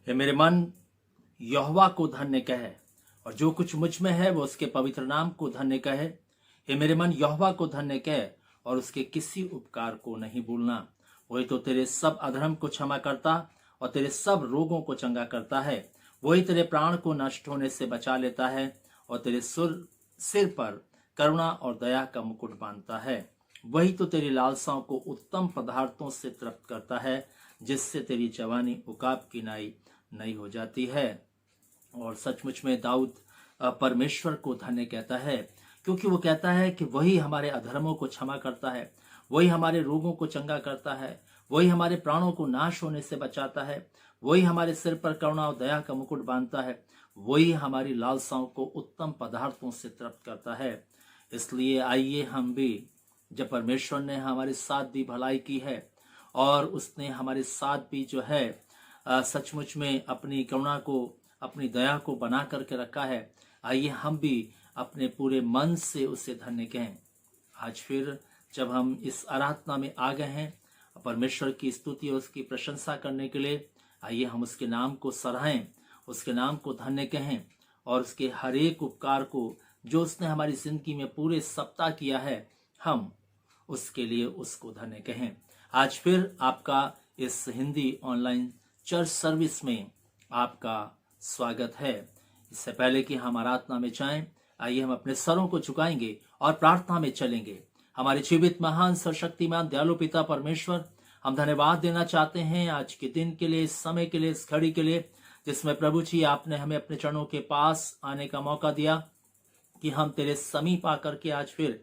हे मेरे मन, यहोवा को धन्य कहे, और जो कुछ मुझ में है वो उसके पवित्र नाम को धन्य कहे। हे मेरे मन, यहोवा को धन्य कहे और उसके किसी उपकार को नहीं भूलना। वही तो तेरे सब अधर्म को क्षमा करता और तेरे सब रोगों को चंगा करता है। वही तेरे प्राण को नष्ट होने से बचा लेता है और तेरे सिर पर करुणा और दया का मुकुट बांधता है। वही तो तेरी लालसाओं को उत्तम पदार्थों से तृप्त करता है, जिससे तेरी जवानी उकाब की नई हो जाती है। और सचमुच में दाऊद परमेश्वर को धन्य कहता है, क्योंकि वो कहता है कि वही हमारे अधर्मों को क्षमा करता है, वही हमारे रोगों को चंगा करता है, वही हमारे प्राणों को नाश होने से बचाता है, वही हमारे सिर पर करुणा और दया का मुकुट बांधता है, वही हमारी लालसाओं को उत्तम पदार्थों से तृप्त करता है। इसलिए आइए हम भी, जब परमेश्वर ने हमारे साथ भी भलाई की है और उसने हमारे साथ भी जो है सचमुच में अपनी करुणा को, अपनी दया को बना करके रखा है, आइए हम भी अपने पूरे मन से उसे धन्य कहें। आज फिर जब हम इस आराधना में आ गए हैं परमेश्वर की स्तुति और उसकी प्रशंसा करने के लिए, आइए हम उसके नाम को सराहें, उसके नाम को धन्य कहें और उसके हर एक उपकार को जो उसने हमारी जिंदगी में पूरे सप्ताह किया है, हम उसके लिए उसको धन्य कहें। आज फिर आपका इस हिंदी ऑनलाइन चर्च सर्विस में आपका स्वागत है। इससे पहले कि हम आराधना में जाएं, आइए हम अपने सरों को झुकाएंगे और प्रार्थना में चलेंगे। हमारे जीवित महान सर्वशक्तिमान दयालु पिता परमेश्वर, हम धन्यवाद देना चाहते हैं आज के दिन के लिए, इस समय के लिए, इस घड़ी के लिए जिसमें प्रभु जी आपने हमें अपने चरणों के पास आने का मौका दिया कि हम तेरे समीप आकर के आज फिर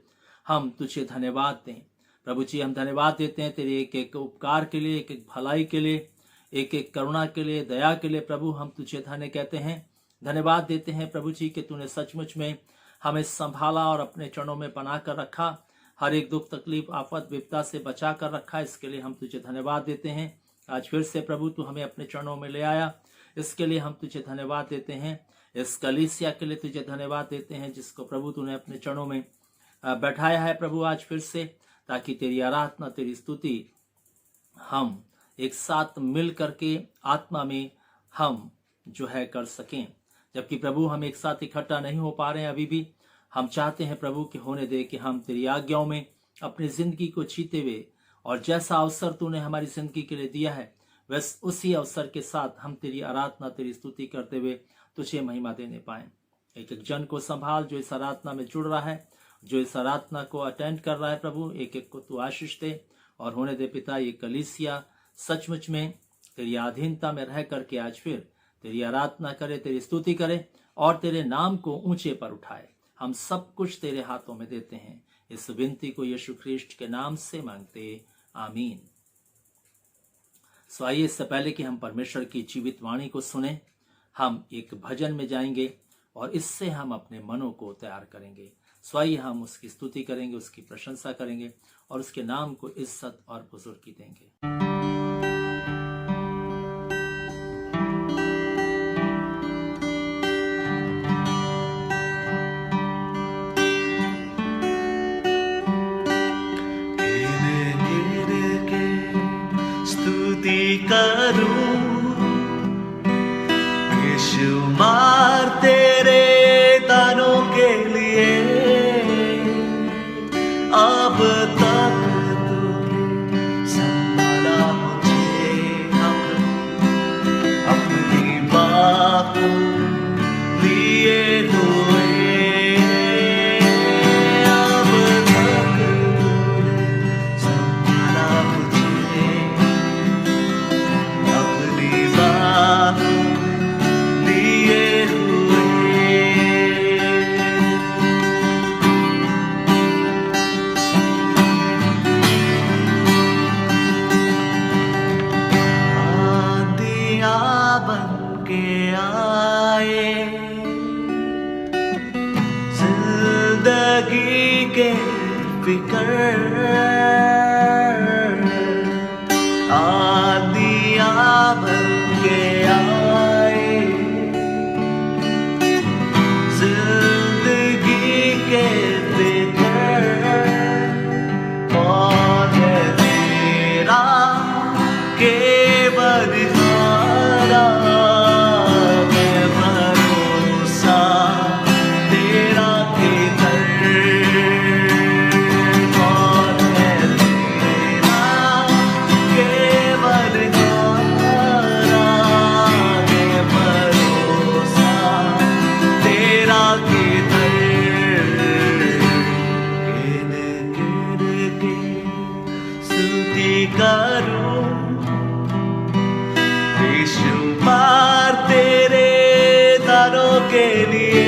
हम तुझे धन्यवाद दें। प्रभु जी हम धन्यवाद देते हैं तेरे एक एक उपकार के लिए, एक एक भलाई के लिए, एक एक करुणा के लिए, दया के लिए। प्रभु हम तुझे धन्य कहते हैं, धन्यवाद देते हैं प्रभु जी कि तूने सचमुच में हमें संभाला और अपने चरणों में बना कर रखा, हर एक दुख तकलीफ आफत विपदा से बचा कर रखा। इसके लिए हम तुझे धन्यवाद देते हैं। आज फिर से प्रभु तू हमें अपने चरणों में ले आया, इसके लिए हम तुझे धन्यवाद देते हैं। इस कलीसिया के लिए तुझे धन्यवाद देते हैं जिसको प्रभु तूने अपने चरणों में बैठाया है प्रभु आज फिर से, ताकि तेरी आराधना तेरी स्तुति हम एक साथ मिल करके आत्मा में हम जो है कर सकें। जबकि प्रभु हम एक साथ इकट्ठा नहीं हो पा रहे हैं अभी भी, हम चाहते हैं प्रभु कि होने दे कि हम तेरी आज्ञाओं में अपनी जिंदगी को जीते हुए और जैसा अवसर तूने हमारी जिंदगी के लिए दिया है वैसे उसी अवसर के साथ हम तेरी आराधना तेरी स्तुति करते हुए तुझे महिमा देने पाए। एक एक जन को संभाल जो इस आराधना में जुड़ रहा है, जो इस आराधना को अटेंड कर रहा है प्रभु, एक एक को तू आशीष दे और होने दे पिता ये कलीसिया सचमुच में तेरी अधीनता में रह करके आज फिर तेरी आराधना करे, तेरी स्तुति करे और तेरे नाम को ऊंचे पर उठाए। हम सब कुछ तेरे हाथों में देते हैं। इस विनती को यीशु ख्रीष्ट के नाम से मांगते, आमीन। सो आइए इससे पहले कि हम परमेश्वर की जीवित वाणी को सुने, हम एक भजन में जाएंगे और इससे हम अपने मनों को तैयार करेंगे। सो आइए हम उसकी स्तुति करेंगे, उसकी प्रशंसा करेंगे और उसके नाम को इज्जत और बुजुर्गी देंगे। करूं बेशुमार तेरे दानों के लिए, अब तक तूने संभाला मुझे अपनी बाहों लिए हुए, अब तक तूने संभाला मुझे अपनी बाहों लिए हुए। आंधियाँ बन के आए जिंदगी के फिक्र, आंधियाँ बन के आए जिंदगी के फिक्र, और है तेरा केवल हारा मैं भरोसा तेरा किधर, और है तेरा केवल हारा मैं भरोसा तेरा किधर, गिन गिन के स्तुति करूं बेशुमार तेरे दानों के लिए,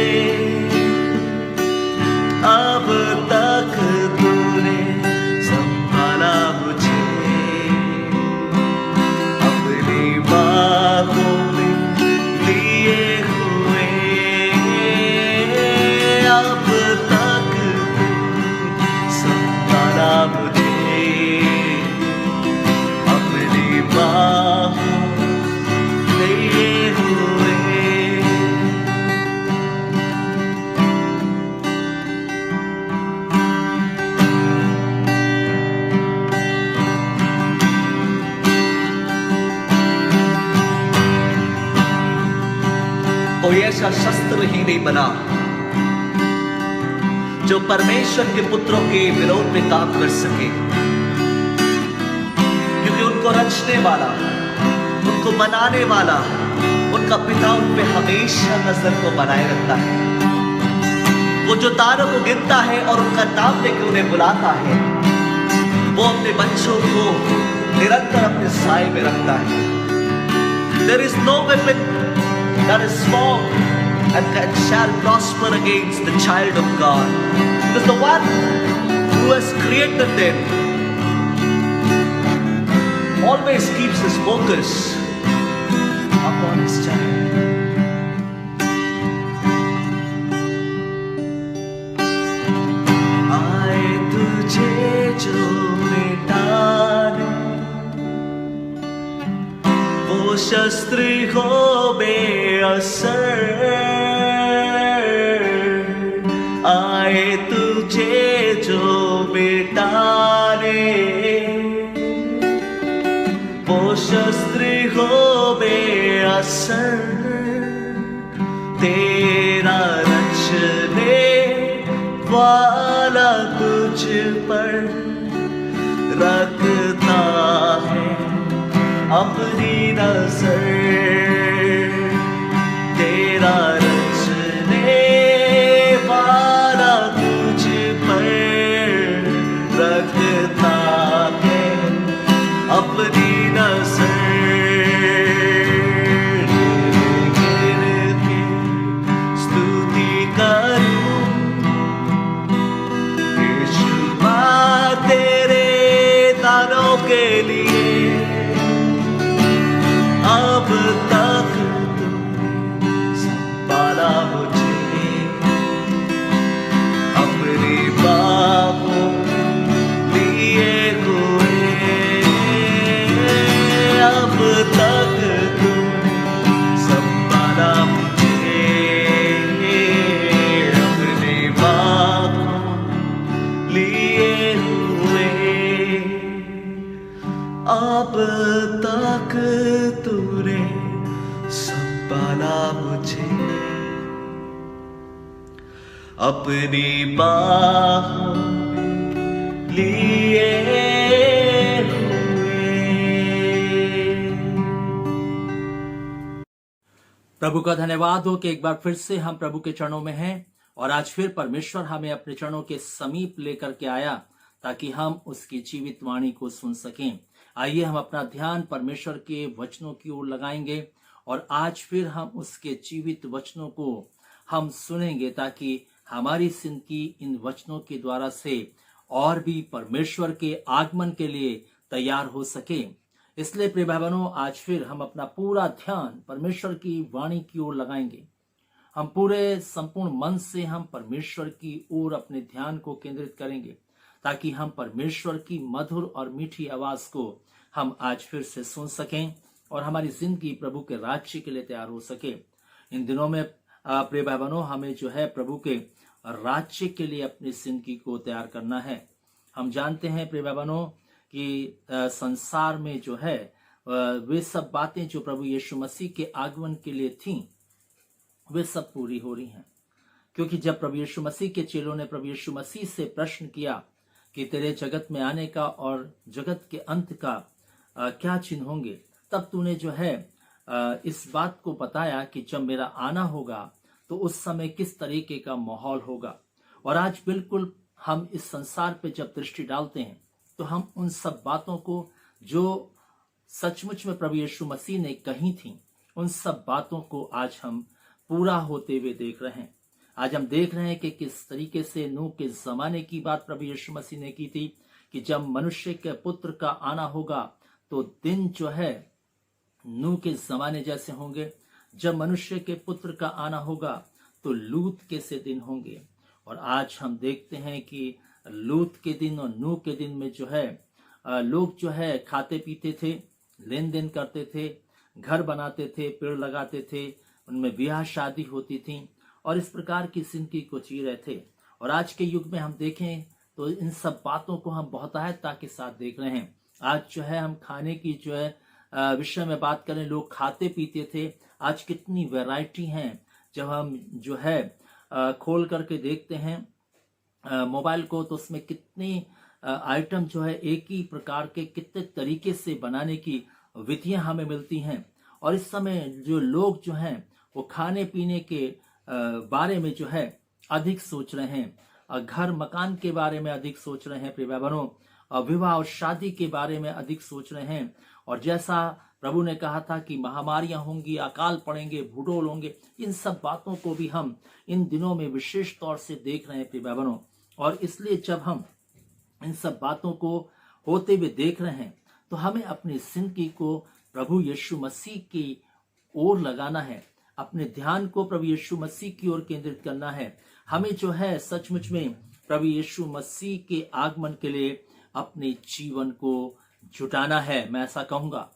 अब तक तूने संभाला मुझे अपनी बाहों में लिए हुए, अब तक तूने संभाला मुझे अपनी बाहों लिए हुए। कोई ऐसा शस्त्र ही नहीं बना जो परमेश्वर के पुत्रों के विरोध में काम कर सके, क्योंकि उनको रचने वाला, उनको बनाने वाला, उनका पिता उन पे हमेशा नजर को बनाए रखता है। वो जो तारों को गिनता है और उनका नाम लेकर उन्हें बुलाता है, वो अपने बच्चों को निरंतर अपने साए में रखता है। There is no weapon that is strong and shall prosper against the child of God. Because the one who has created them always keeps his focus upon his child. आए तुझे जो मिटाने वो शस्त्र हो बेअसर, आए तुझे जो मिटाने वो शस्त्र हो बेअसर, तेरा रचने वाला तुझ पर रखता है अपनी नजर, तेरा रचने वाला तुझ पर रखता है अपनी नजर। गिर के स्तुति करूं यीशुआ तेरे दानों के लिए, अब तक तूने संभाला मुझे अपनी बाहों लिए हुए, अब तक तूने संभाला मुझे अपनी बाहों लिए हुए, अब तक तूने संभाला मुझे अपनी बाहों में लिए हुए। प्रभु का धन्यवाद हो कि एक बार फिर से हम प्रभु के चरणों में हैं और आज फिर परमेश्वर हमें अपने चरणों के समीप लेकर के आया ताकि हम उसकी जीवित वाणी को सुन सकें। आइए हम अपना ध्यान परमेश्वर के वचनों की ओर लगाएंगे और आज फिर हम उसके जीवित वचनों को हम सुनेंगे ताकि हमारी जिंदगी इन वचनों के द्वारा से और भी परमेश्वर के आगमन के लिए तैयार हो सके। इसलिए प्रिय भाई बहनों, आज फिर हम अपना पूरा ध्यान परमेश्वर की वाणी की ओर लगाएंगे। हम पूरे संपूर्ण मन से हम परमेश्वर की ओर अपने ध्यान को केंद्रित करेंगे ताकि हम परमेश्वर की मधुर और मीठी आवाज को हम आज फिर से सुन सकें और हमारी जिंदगी प्रभु के राज्य के लिए तैयार हो सके। इन दिनों में प्रिय भाई बहनों, हमें जो है प्रभु के राज्य के लिए अपनी जिंदगी को तैयार करना है। हम जानते हैं प्रिय भाई बहनों कि संसार में जो है वे सब बातें जो प्रभु यीशु मसीह के आगमन के लिए थीं वे सब पूरी हो रही हैं, क्योंकि जब प्रभु यीशु मसीह के चेलों ने प्रभु यीशु मसीह से प्रश्न किया कि तेरे जगत में आने का और जगत के अंत का क्या चिन्ह होंगे, तब तूने जो है इस बात को बताया कि जब मेरा आना होगा तो उस समय किस तरीके का माहौल होगा। और आज बिल्कुल हम इस संसार पे जब दृष्टि डालते हैं तो हम उन सब बातों को जो सचमुच में प्रभु यीशु मसीह ने कही थी, उन सब बातों को आज हम पूरा होते हुए देख रहे हैं। आज हम देख रहे हैं कि किस तरीके से नूह के जमाने की बात प्रभु यीशु मसीह ने की थी कि जब मनुष्य के पुत्र का आना होगा तो दिन जो है नूह के जमाने जैसे होंगे, जब मनुष्य के पुत्र का आना होगा तो लूत के से दिन होंगे। और आज हम देखते हैं कि लूत के दिन और नूह के दिन में जो है लोग जो है खाते पीते थे, लेन देन करते थे, घर बनाते थे, पेड़ लगाते थे, उनमें ब्याह शादी होती थी और इस प्रकार की जिंदगी को जी रहे थे। और आज के युग में हम देखें तो इन सब बातों को हम बहुतायता के साथ देख रहे हैं। आज जो है हम खाने की जो है विषय में बात करें, लोग खाते पीते थे, आज कितनी वैरायटी हैं। जब हम जो है खोल करके देखते हैं मोबाइल को तो उसमें कितनी आइटम जो है एक ही प्रकार के कितने तरीके से बनाने की विधियां हमें मिलती हैं। और इस समय जो लोग जो हैं वो खाने पीने के बारे में जो है अधिक सोच रहे हैं, घर मकान के बारे में अधिक सोच रहे हैं, प्रिय भाई बहनों, विवाह और शादी के बारे में अधिक सोच रहे हैं। और जैसा प्रभु ने कहा था कि महामारियां होंगी, अकाल पड़ेंगे, भूडोल होंगे। इन सब बातों को भी हम इन दिनों में विशेष तौर से देख रहे हैं प्रिय भाई बहनों। और इसलिए जब हम इन सब बातों को होते हुए देख रहे हैं तो हमें अपनी जिंदगी को प्रभु यीशु मसीह की ओर लगाना है, अपने ध्यान को प्रभु यीशु मसीह की ओर केंद्रित करना है। हमें जो है सचमुच में प्रभु यीशु मसीह के आगमन के लिए अपने जीवन को जुटाना है, मैं ऐसा कहूंगा,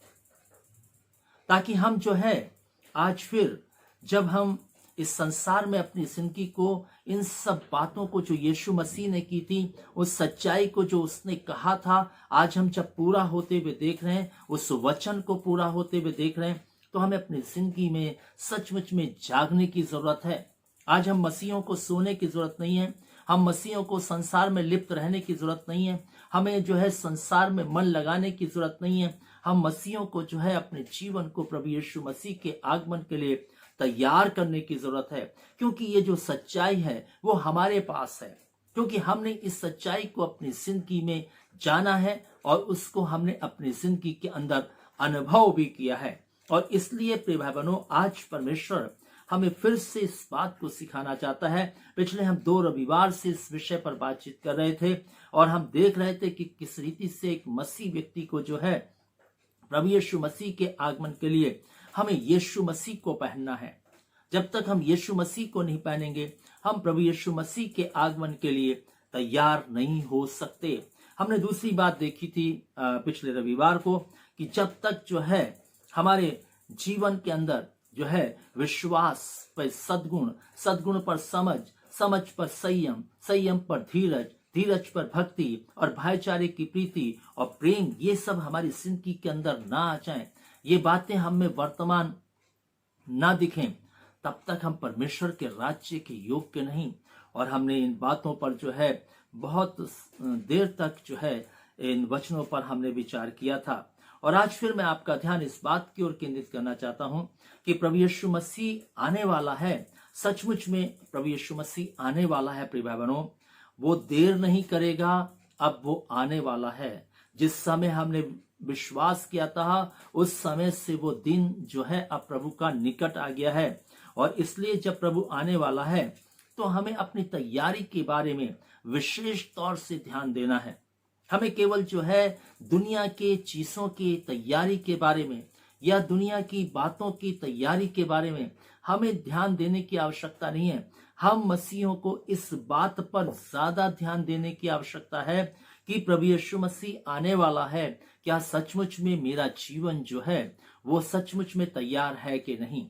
ताकि हम जो है आज फिर जब हम इस संसार में अपनी जिंदगी को इन सब बातों को जो यीशु मसीह ने की थी, उस सच्चाई को जो उसने कहा था, आज हम जब पूरा होते हुए देख रहे हैं, उस वचन को पूरा होते हुए देख रहे हैं, तो हमें अपनी जिंदगी में सचमुच में जागने की जरूरत है। आज हम मसीहों को सोने की जरूरत नहीं है, हम मसीहों को संसार में लिप्त रहने की जरूरत नहीं है, हमें जो है संसार में मन लगाने की जरूरत नहीं है। हम मसीहों को जो है अपने जीवन को प्रभु यीशु मसीह के आगमन के लिए तैयार करने की जरूरत है, क्योंकि ये जो सच्चाई है वो हमारे पास है, क्योंकि हमने इस सच्चाई को अपनी जिंदगी में जाना है और उसको हमने अपनी जिंदगी के अंदर अनुभव भी किया है। और इसलिए प्रिय भाई बहनों, आज परमेश्वर हमें फिर से इस बात को सिखाना चाहता है। पिछले हम 2 रविवार से इस विषय पर बातचीत कर रहे थे और हम देख रहे थे कि किस रीति से एक मसीह व्यक्ति को जो है प्रभु यीशु मसीह के आगमन के लिए हमें यीशु मसीह को पहनना है। जब तक हम यीशु मसीह को नहीं पहनेंगे, हम प्रभु यीशु मसीह के आगमन के लिए तैयार नहीं हो सकते। हमने दूसरी बात देखी थी पिछले रविवार को कि जब तक जो है हमारे जीवन के अंदर जो है विश्वास पर सद्गुण, सद्गुण पर समझ, समझ पर संयम, संयम पर धीरज, धीरज पर भक्ति और भाईचारे की प्रीति और प्रेम, ये सब हमारी जिंदगी के अंदर ना आ जाएं, ये बातें हम में वर्तमान ना दिखें, तब तक हम परमेश्वर के राज्य के योग्य नहीं। और हमने इन बातों पर जो है बहुत देर तक जो है इन वचनों पर हमने विचार किया था। और आज फिर मैं आपका ध्यान इस बात की ओर केंद्रित करना चाहता हूं कि प्रभु यीशु मसीह आने वाला है। सचमुच में प्रभु यीशु मसीह आने वाला है प्रिय भाई बहनों, वो देर नहीं करेगा, अब वो आने वाला है। जिस समय हमने विश्वास किया था उस समय से वो दिन जो है अब प्रभु का निकट आ गया है। और इसलिए जब प्रभु आने वाला है तो हमें अपनी तैयारी के बारे में विशेष तौर से ध्यान देना है। हमें केवल जो है दुनिया के चीजों की तैयारी के बारे में या दुनिया की बातों की तैयारी के बारे में हमें ध्यान देने की आवश्यकता नहीं है। हम मसीहों को इस बात पर ज्यादा ध्यान देने की आवश्यकता है कि प्रभु यीशु मसीह आने वाला है, क्या सचमुच में मेरा जीवन जो है वो सचमुच में तैयार है कि नहीं।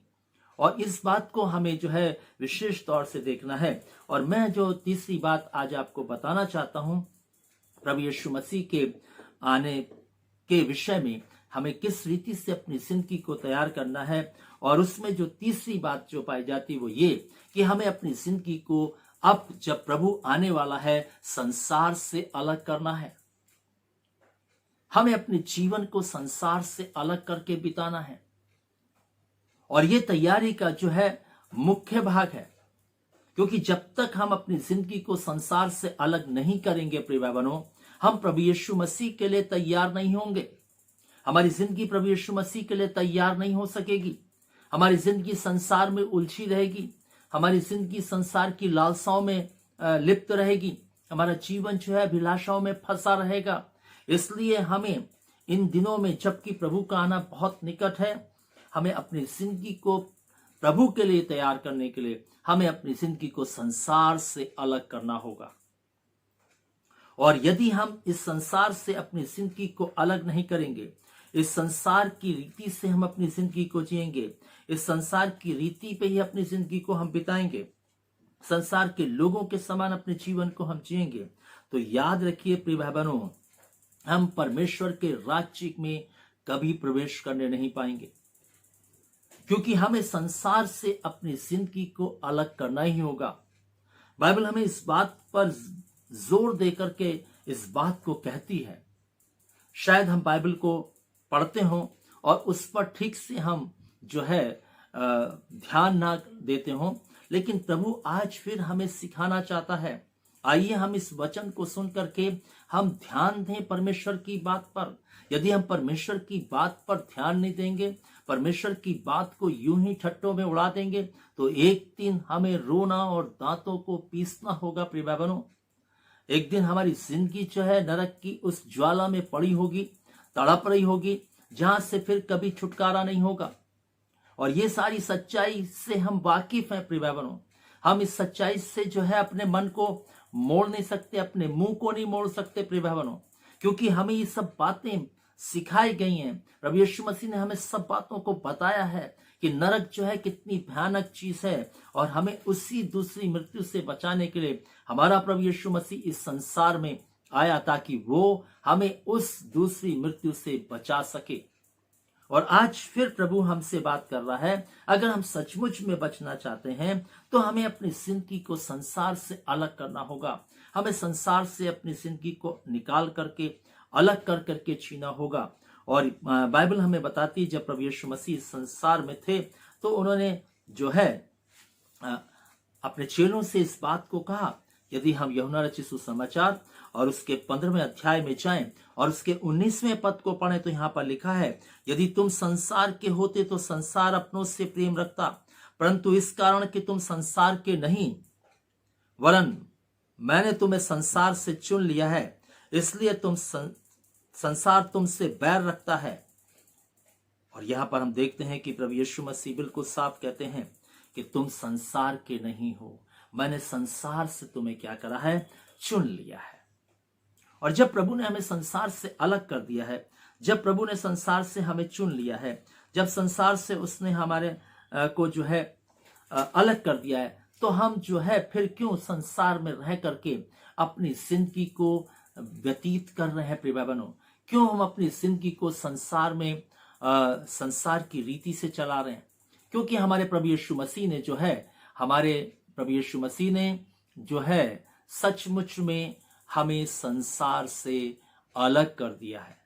और इस बात को हमें जो है विशेष तौर से देखना है। और मैं जो तीसरी बात आज आपको बताना चाहता हूं, प्रभु यीशु मसीह के आने के विषय में हमें किस रीति से अपनी जिंदगी को तैयार करना है। और उसमें जो तीसरी बात जो पाई जाती है वो ये कि हमें अपनी जिंदगी को अब जब प्रभु आने वाला है संसार से अलग करना है। हमें अपने जीवन को संसार से अलग करके बिताना है। और ये तैयारी का जो है मुख्य भाग है, क्योंकि जब तक हम अपनी जिंदगी को संसार से अलग नहीं करेंगे प्रिय भाई बहनों, हम प्रभु यीशु मसीह के लिए तैयार नहीं होंगे। हमारी जिंदगी प्रभु यीशु मसीह के लिए तैयार नहीं हो सकेगी। हमारी जिंदगी संसार में उलझी रहेगी, हमारी जिंदगी संसार की लालसाओं में लिप्त रहेगी, हमारा जीवन जो है अभिलाषाओं में फंसा रहेगा। इसलिए हमें इन दिनों में, जबकि प्रभु का आना बहुत निकट है, हमें अपनी जिंदगी को प्रभु के लिए तैयार करने के लिए हमें अपनी जिंदगी को संसार से अलग करना होगा। और यदि हम इस संसार से अपनी जिंदगी को अलग नहीं करेंगे, इस संसार की रीति से हम अपनी जिंदगी को जिएंगे, इस संसार की रीति पे ही अपनी जिंदगी को हम बिताएंगे, संसार के लोगों के समान अपने जीवन को हम जिएंगे, तो याद रखिए प्रिय भाई बहनों, हम परमेश्वर के राज्य में कभी प्रवेश करने नहीं पाएंगे। क्योंकि हमें संसार से अपनी जिंदगी को अलग करना ही होगा। बाइबल हमें इस बात पर जोर देकर के इस बात को कहती है। शायद हम बाइबल को पढ़ते हों और उस पर ठीक से हम जो है ध्यान ना देते हों, लेकिन प्रभु आज फिर हमें सिखाना चाहता है आइए हम इस वचन को सुन करके हम ध्यान दें परमेश्वर की बात पर। यदि हम परमेश्वर की बात पर ध्यान नहीं देंगे, परमेश्वर की बात को यूं ही ठट्टों में उड़ा देंगे, तो एक दिन हमें रोना और दांतों को पीसना होगा। प्रिय भाई बहनों, एक दिन हमारी जिंदगी जो है नरक की उस ज्वाला में पड़ी होगी, तड़प रही होगी, जहां से फिर कभी छुटकारा नहीं होगा। और ये सारी सच्चाई से हम वाकिफ हैं। प्रिय भाई बहनों, हम इस सच्चाई से जो है अपने मन को मोड़ नहीं सकते, अपने मुंह को नहीं मोड़ सकते। प्रिय भाई बहनों, क्योंकि हमें ये सब बातें सिखाई गई हैं। प्रभु यीशु मसीह ने हमें सब बातों को बताया है कि नरक जो है कितनी भयानक चीज है, और हमें उसी दूसरी मृत्यु से बचाने के लिए हमारा प्रभु यीशु मसीह इस संसार में आया, ताकि वो हमें उस दूसरी मृत्यु से बचा सके। और आज फिर प्रभु हमसे बात कर रहा है, अगर हम सचमुच में बचना चाहते हैं तो हमें अपनी जिंदगी को संसार से अलग करना होगा। हमें संसार से अपनी जिंदगी को निकाल करके, अलग कर करके छीना होगा। और बाइबल हमें बताती है, जब प्रभु यीशु मसीह संसार में थे तो उन्होंने जो है अपने चेलों से इस बात को कहा। यदि हम यूहन्ना रचित सुसमाचार और उसके 15वें अध्याय में जाएं और उसके 19वें पद को पढ़ें, तो यहां पर लिखा है, यदि तुम संसार के होते तो संसार अपनों से प्रेम रखता, परंतु इस कारण कि तुम संसार के नहीं, वरन मैंने तुम्हें संसार से चुन लिया है, इसलिए संसार तुमसे बैर रखता है। और यहां पर हम देखते हैं कि प्रभु यीशु मसीह बिल्कुल साफ कहते हैं कि तुम संसार के नहीं हो, मैंने संसार से तुम्हें क्या करा है, चुन लिया है। और जब प्रभु ने हमें संसार से अलग कर दिया है, जब प्रभु ने संसार से हमें चुन लिया है, जब संसार से उसने हमारे को जो है अलग कर दिया है, तो हम जो है फिर क्यों संसार में रह करके अपनी जिंदगी को व्यतीत कर रहे हैं। प्रिय बहनों, क्यों हम अपनी जिंदगी को संसार में संसार की रीति से चला रहे हैं? क्योंकि हमारे प्रभु यीशु मसीह ने जो है, हमारे प्रभु यीशु मसीह ने जो है सचमुच में हमें संसार से अलग कर दिया है।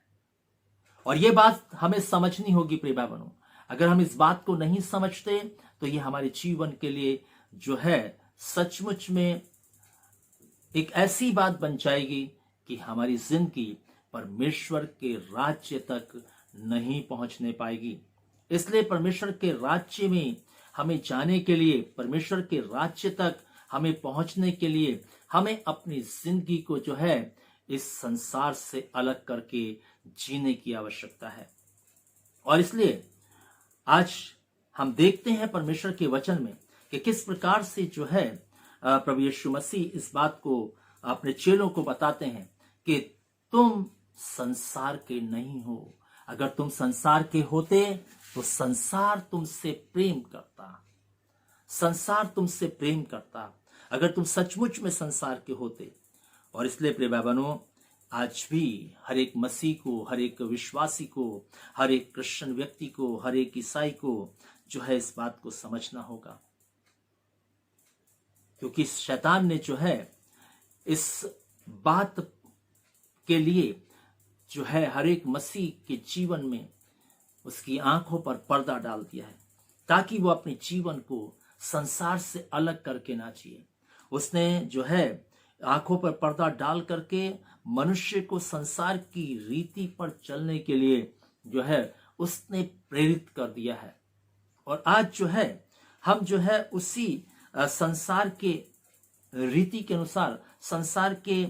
और ये बात हमें समझनी होगी। प्रिय भाई बहनों, अगर हम इस बात को नहीं समझते तो ये हमारे जीवन के लिए जो है सचमुच में एक ऐसी बात बन जाएगी कि हमारी जिंदगी परमेश्वर के राज्य तक नहीं पहुंचने पाएगी। इसलिए परमेश्वर के राज्य में हमें जाने के लिए, परमेश्वर के राज्य तक हमें पहुंचने के लिए, हमें अपनी जिंदगी को जो है इस संसार से अलग करके जीने की आवश्यकता है। और इसलिए आज हम देखते हैं परमेश्वर के वचन में कि किस प्रकार से जो है प्रभु यीशु मसीह इस बात को अपने चेलों को बताते हैं कि तुम संसार के नहीं हो। अगर तुम संसार के होते तो संसार तुमसे प्रेम करता, संसार तुमसे प्रेम करता, अगर तुम सचमुच में संसार के होते। और इसलिए प्रिय भाई बहनों, आज भी हर एक मसीह को, हर एक विश्वासी को, हर एक क्रिश्चियन व्यक्ति को, हर एक ईसाई को जो है इस बात को समझना होगा, क्योंकि शैतान ने जो है इस बात के लिए जो है हर एक मसीह के जीवन में उसकी आंखों पर पर्दा डाल दिया है, ताकि वो अपने जीवन को संसार से अलग करके ना जिए। उसने जो है आंखों पर पर्दा डाल करके मनुष्य को संसार की रीति पर चलने के लिए जो है उसने प्रेरित कर दिया है। और आज जो है हम जो है उसी संसार के रीति के अनुसार, संसार के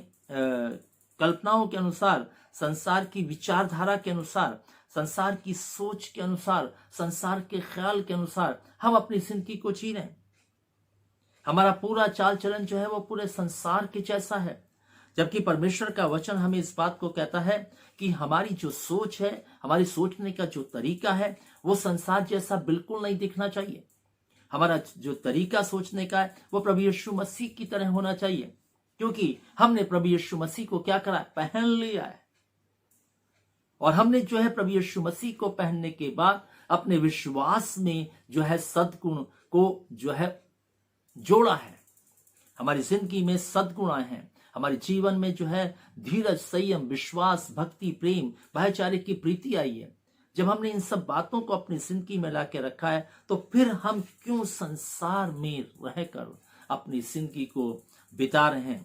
कल्पनाओं के अनुसार, संसार की विचारधारा के अनुसार, संसार की सोच के अनुसार, संसार के ख्याल के अनुसार हम अपनी जिंदगी को जी रहे हैं। हमारा पूरा चाल चलन जो है वो पूरे संसार के जैसा है, जबकि परमेश्वर का वचन हमें इस बात को कहता है कि हमारी जो सोच है, हमारी सोचने का जो तरीका है, वो संसार जैसा बिल्कुल नहीं दिखना चाहिए। हमारा जो तरीका सोचने का है वो प्रभु यीशु मसीह की तरह होना चाहिए, क्योंकि हमने प्रभु यीशु मसीह को क्या करा, पहन लिया है। और हमने जो है प्रभु यीशु मसीह को पहनने के बाद अपने विश्वास में जो है सद्गुण को जो है जोड़ा है। हमारी जिंदगी में सद्गुण आए हैं, हमारे जीवन में जो है धीरज, संयम, विश्वास, भक्ति, प्रेम, भाईचारे की प्रीति आई है। जब हमने इन सब बातों को अपनी जिंदगी में लाके रखा है, तो फिर हम क्यों संसार में रहकर अपनी जिंदगी को बिता रहे हैं?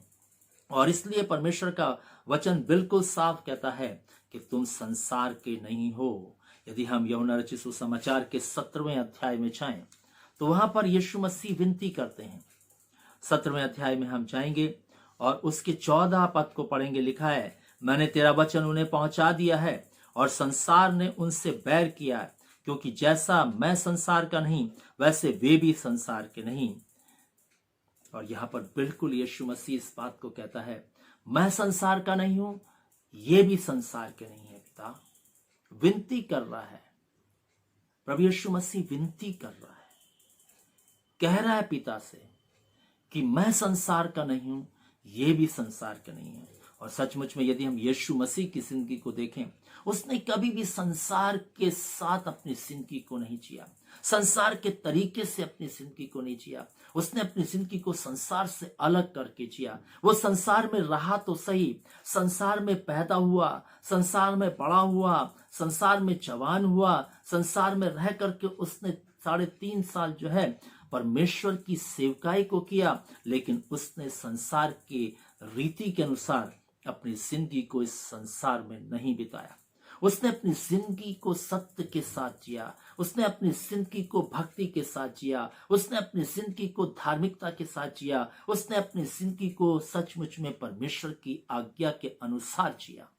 और इसलिए परमेश्वर का वचन बिल्कुल साफ कहता है कि तुम संसार के नहीं हो। यदि हम यूहन्ना रचित सुसमाचार के 17वें अध्याय में जाएं तो वहां पर यीशु मसीह विनती करते हैं। 17वें अध्याय में हम जाएंगे और उसके 14 पद को पढ़ेंगे। लिखा है, मैंने तेरा वचन उन्हें पहुंचा दिया है और संसार ने उनसे बैर किया है, क्योंकि जैसा मैं संसार का नहीं वैसे वे भी संसार के नहीं। और यहां पर बिल्कुल यीशु मसीह इस बात को कहता है, मैं संसार का नहीं हूं, ये भी संसार के नहीं है। पिता विनती कर रहा है, प्रभु यीशु मसीह विनती कर रहा है, कह रहा है पिता से कि मैं संसार का नहीं हूं, ये भी संसार का नहीं है। और सचमुच में यदि हम यीशु मसीह की जिंदगी को देखें, उसने कभी भी संसार के साथ अपनी जिंदगी को नहीं जिया, संसार के तरीके से अपनी जिंदगी को नहीं जिया। उसने अपनी जिंदगी को संसार से अलग करके जिया। वो संसार में रहा तो सही, संसार में पैदा हुआ, संसार में बड़ा हुआ, संसार में जवान हुआ, संसार में रह करके उसने 3.5 साल जो है परमेश्वर की सेवकाई को किया, लेकिन उसने संसार के रीति के अनुसार अपनी जिंदगी को इस संसार में नहीं बिताया। उसने अपनी जिंदगी को सत्य के साथ जिया, उसने अपनी जिंदगी को भक्ति के साथ जिया, उसने अपनी जिंदगी को धार्मिकता के साथ जिया, उसने अपनी जिंदगी को सचमुच में परमेश्वर की आज्ञा के अनुसार जिया।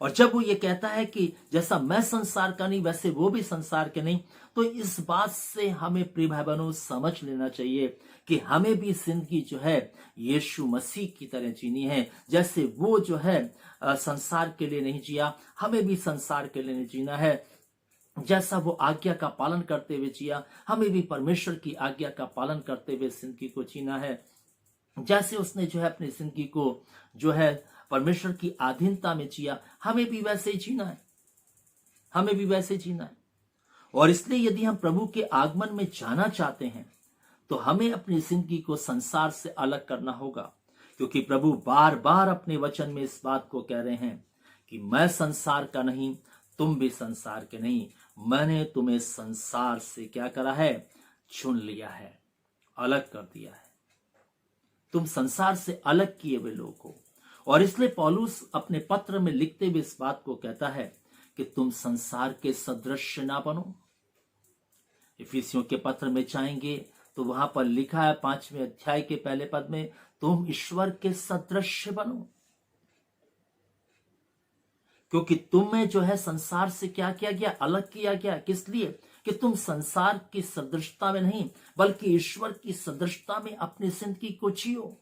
और जब वो ये कहता है कि जैसा मैं संसार का नहीं वैसे वो भी संसार के नहीं, तो इस बात से हमें प्रिय भाई बहनों समझ लेना चाहिए कि हमें भी जिंदगी जो है यीशु मसीह की तरह जीनी है। जैसे वो जो है संसार के लिए नहीं जिया, हमें भी संसार के लिए नहीं जीना है। जैसा वो आज्ञा का पालन करते हुए जिया, हमें भी परमेश्वर की आज्ञा का पालन करते हुए जिंदगी को जीना है। जैसे उसने जो है अपनी जिंदगी को जो है परमेश्वर की अधीनता में जिया, हमें भी वैसे ही जीना है, हमें भी वैसे जीना है। और इसलिए यदि हम प्रभु के आगमन में जाना चाहते हैं तो हमें अपनी जिंदगी को संसार से अलग करना होगा, क्योंकि प्रभु बार बार अपने वचन में इस बात को कह रहे हैं कि मैं संसार का नहीं, तुम भी संसार के नहीं। मैंने तुम्हें संसार से क्या करा है? चुन लिया है, अलग कर दिया है। तुम संसार से अलग किए हुए लोग हो। और इसलिए पौलुस अपने पत्र में लिखते हुए इस बात को कहता है कि तुम संसार के सदृश ना बनो। इफिसियों के पत्र में जाएंगे तो वहां पर लिखा है 5वें अध्याय के पहले पद में, तुम ईश्वर के सदृश बनो, क्योंकि तुम्हें जो है संसार से क्या किया गया? अलग किया गया। किस लिए? कि तुम संसार की सदृशता में नहीं बल्कि ईश्वर की सदृशता में अपनी जिंदगी को जियो।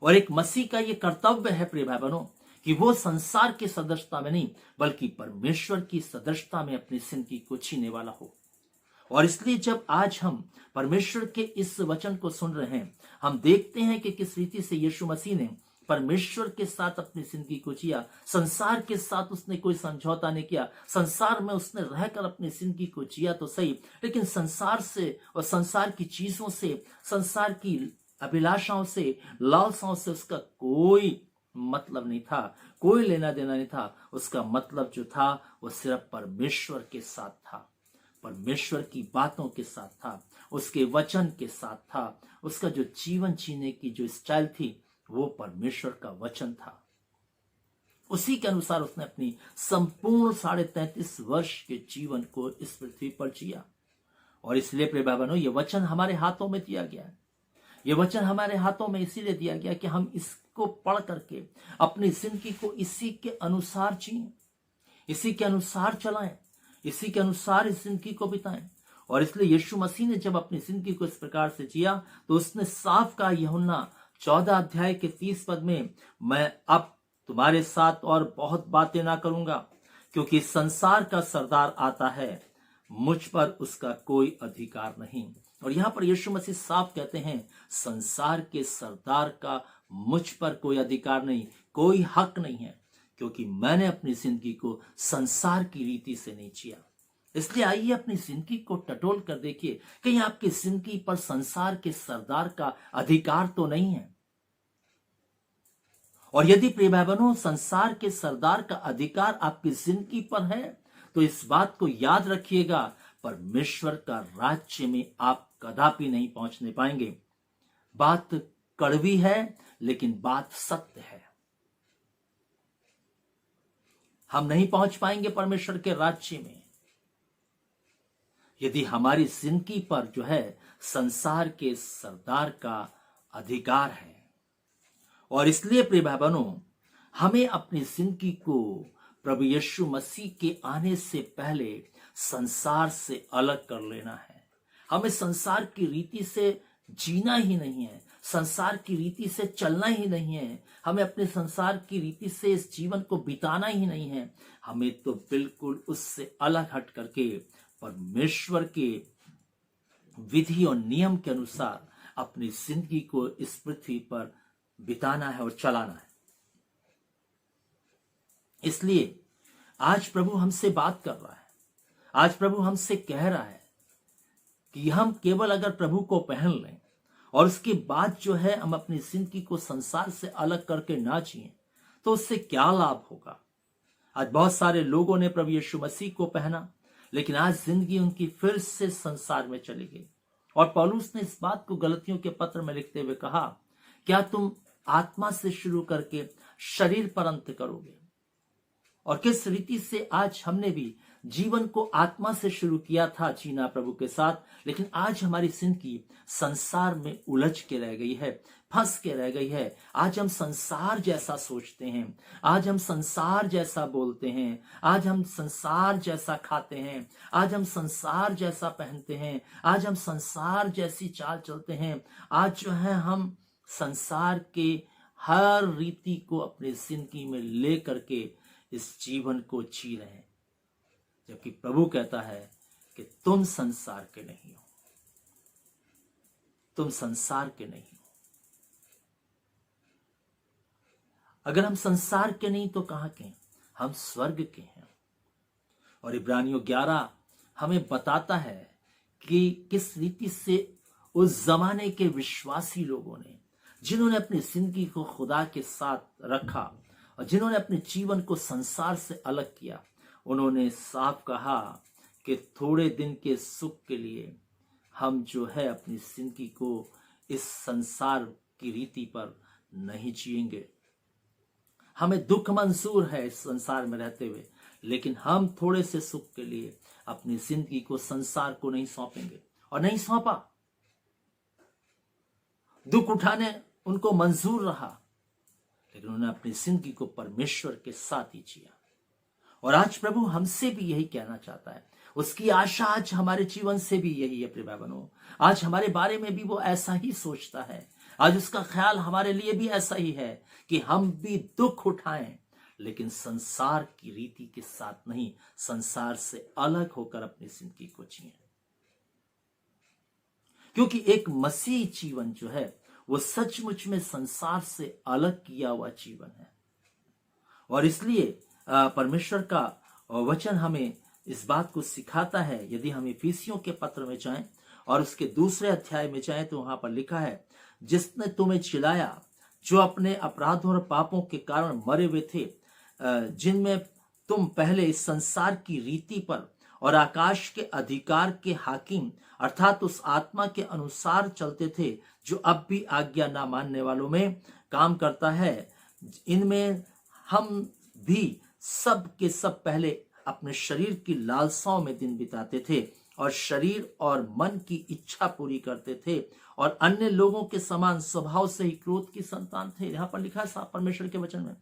और एक मसीह का यह कर्तव्य है प्रिय भाई बहनों कि वो संसार की सदृशता में नहीं बल्कि परमेश्वर की सदृशता में अपनी जिंदगी को जीने वाला हो। और इसलिए जब आज हम परमेश्वर के इस वचन को सुन रहे हैं, हम देखते हैं कि किस रीति से यीशु मसीह ने परमेश्वर के साथ अपनी जिंदगी को जिया। संसार के साथ उसने कोई समझौता नहीं किया। संसार में उसने रहकर अपनी जिंदगी को जिया तो सही, लेकिन संसार से और संसार की चीजों से, संसार की अभिलाषाओं से, लालसाओं से उसका कोई मतलब नहीं था, कोई लेना देना नहीं था। उसका मतलब जो था वो सिर्फ परमेश्वर के साथ था, परमेश्वर की बातों के साथ था, उसके वचन के साथ था। उसका जो जीवन जीने की जो स्टाइल थी वो परमेश्वर का वचन था। उसी के अनुसार उसने अपनी संपूर्ण 33.5 वर्ष के जीवन को इस पृथ्वी पर जिया। और इसलिए प्रिय भाई बहनों, ये वचन हमारे हाथों में दिया गया है। ये वचन हमारे हाथों में इसीलिए दिया गया कि हम इसको पढ़ करके अपनी जिंदगी को इसी के अनुसार जिएं, इसी के अनुसार चलाएं, इसी के अनुसार इस जिंदगी को बिताएं। और इसलिए यीशु मसीह ने जब अपनी जिंदगी को इस प्रकार से जिया तो उसने साफ कहा यूहन्ना 14 अध्याय के 30 पद में, मैं अब तुम्हारे साथ और बहुत बातें ना करूंगा, क्योंकि संसार का सरदार आता है, मुझ पर उसका कोई अधिकार नहीं। और यहां पर यीशु मसीह साफ कहते हैं, संसार के सरदार का मुझ पर कोई अधिकार नहीं, कोई हक नहीं है, क्योंकि मैंने अपनी जिंदगी को संसार की रीति से नहीं जिया। इसलिए आइए अपनी जिंदगी को टटोल कर देखिए, कहीं आपकी जिंदगी पर संसार के सरदार का अधिकार तो नहीं है। और यदि प्रिय भाई बहनों संसार के सरदार का अधिकार आपकी जिंदगी पर है तो इस बात को याद रखिएगा, परमेश्वर का राज्य में आप कदापि नहीं पहुंचने पाएंगे। बात कड़वी है लेकिन बात सत्य है। हम नहीं पहुंच पाएंगे परमेश्वर के राज्य में यदि हमारी जिंदगी पर जो है संसार के सरदार का अधिकार है। और इसलिए प्रिय भाई बहनों, हमें अपनी जिंदगी को प्रभु यीशु मसीह के आने से पहले संसार से अलग कर लेना है। हमें संसार की रीति से जीना ही नहीं है, संसार की रीति से चलना ही नहीं है, हमें अपने संसार की रीति से इस जीवन को बिताना ही नहीं है। हमें तो बिल्कुल उससे अलग हट करके परमेश्वर के विधि और नियम के अनुसार अपनी जिंदगी को इस पृथ्वी पर बिताना है और चलाना है। इसलिए आज प्रभु हमसे बात कर रहा है, आज प्रभु हमसे कह रहा है कि हम केवल अगर प्रभु को पहन लें और उसके बाद जो है हम अपनी जिंदगी को संसार से अलग करके ना जिएं तो उससे क्या लाभ होगा। आज बहुत सारे लोगों ने प्रभु यीशु मसीह को पहना लेकिन आज जिंदगी उनकी फिर से संसार में चली गई। और पौलुस ने इस बात को गलतियों के पत्र में लिखते हुए कहा, क्या तुम आत्मा से शुरू करके शरीर पर अंत करोगे। और किस रीति से आज हमने भी जीवन को आत्मा से शुरू किया था जीना प्रभु के साथ, लेकिन आज हमारी जिंदगी संसार में उलझ के रह गई है, फंस के रह गई है। आज हम संसार जैसा सोचते हैं, आज हम संसार जैसा बोलते हैं, आज हम संसार जैसा खाते हैं, आज हम संसार जैसा पहनते हैं, आज हम संसार जैसी चाल चलते हैं। आज जो है हम संसार के हर रीति को अपनी जिंदगी में ले करके इस जीवन को जी रहे हैं, जबकि प्रभु कहता है कि तुम संसार के नहीं हो, तुम संसार के नहीं हो। अगर हम संसार के नहीं तो कहां के हैं? हम स्वर्ग के हैं। और इब्रानियों 11 हमें बताता है कि किस रीति से उस जमाने के विश्वासी लोगों ने, जिन्होंने अपनी जिंदगी को खुदा के साथ रखा और जिन्होंने अपने जीवन को संसार से अलग किया, उन्होंने साफ कहा कि थोड़े दिन के सुख के लिए हम जो है अपनी जिंदगी को इस संसार की रीति पर नहीं जिएंगे। हमें दुख मंजूर है इस संसार में रहते हुए, लेकिन हम थोड़े से सुख के लिए अपनी जिंदगी को संसार को नहीं सौंपेंगे। और नहीं सौंपा, दुख उठाने उनको मंजूर रहा, लेकिन उन्होंने अपनी जिंदगी को परमेश्वर के साथ ही जिया। और आज प्रभु हमसे भी यही कहना चाहता है, उसकी आशा आज हमारे जीवन से भी यही है। प्रिय बहनों, आज हमारे बारे में भी वो ऐसा ही सोचता है। आज उसका ख्याल हमारे लिए भी ऐसा ही है कि हम भी दुख उठाएं, लेकिन संसार की रीति के साथ नहीं, संसार से अलग होकर अपनी जिंदगी को जिएं। क्योंकि एक मसीह जीवन जो है वो सचमुच में संसार से अलग किया हुआ जीवन है। और इसलिए परमेश्वर का वचन हमें इस बात को सिखाता है। यदि हम इफिसियों के पत्र में जाएं और उसके 2 अध्याय में जाएं तो वहां पर लिखा है, जिसने तुम्हें चिल्लाया, जो अपने अपराधों और पापों के कारण मरे हुए थे, जिनमें तुम पहले इस संसार की रीति पर और आकाश के अधिकार के हाकिम अर्थात उस आत्मा के अनुसार चलते थे जो अब भी आज्ञा ना मानने वालों में काम करता है। इनमें हम भी सब के सब पहले अपने शरीर की लालसाओं में दिन बिताते थे और शरीर और मन की इच्छा पूरी करते थे और अन्य लोगों के समान स्वभाव से ही क्रोध की संतान थे। यहां पर लिखा है साफ परमेश्वर के वचन में,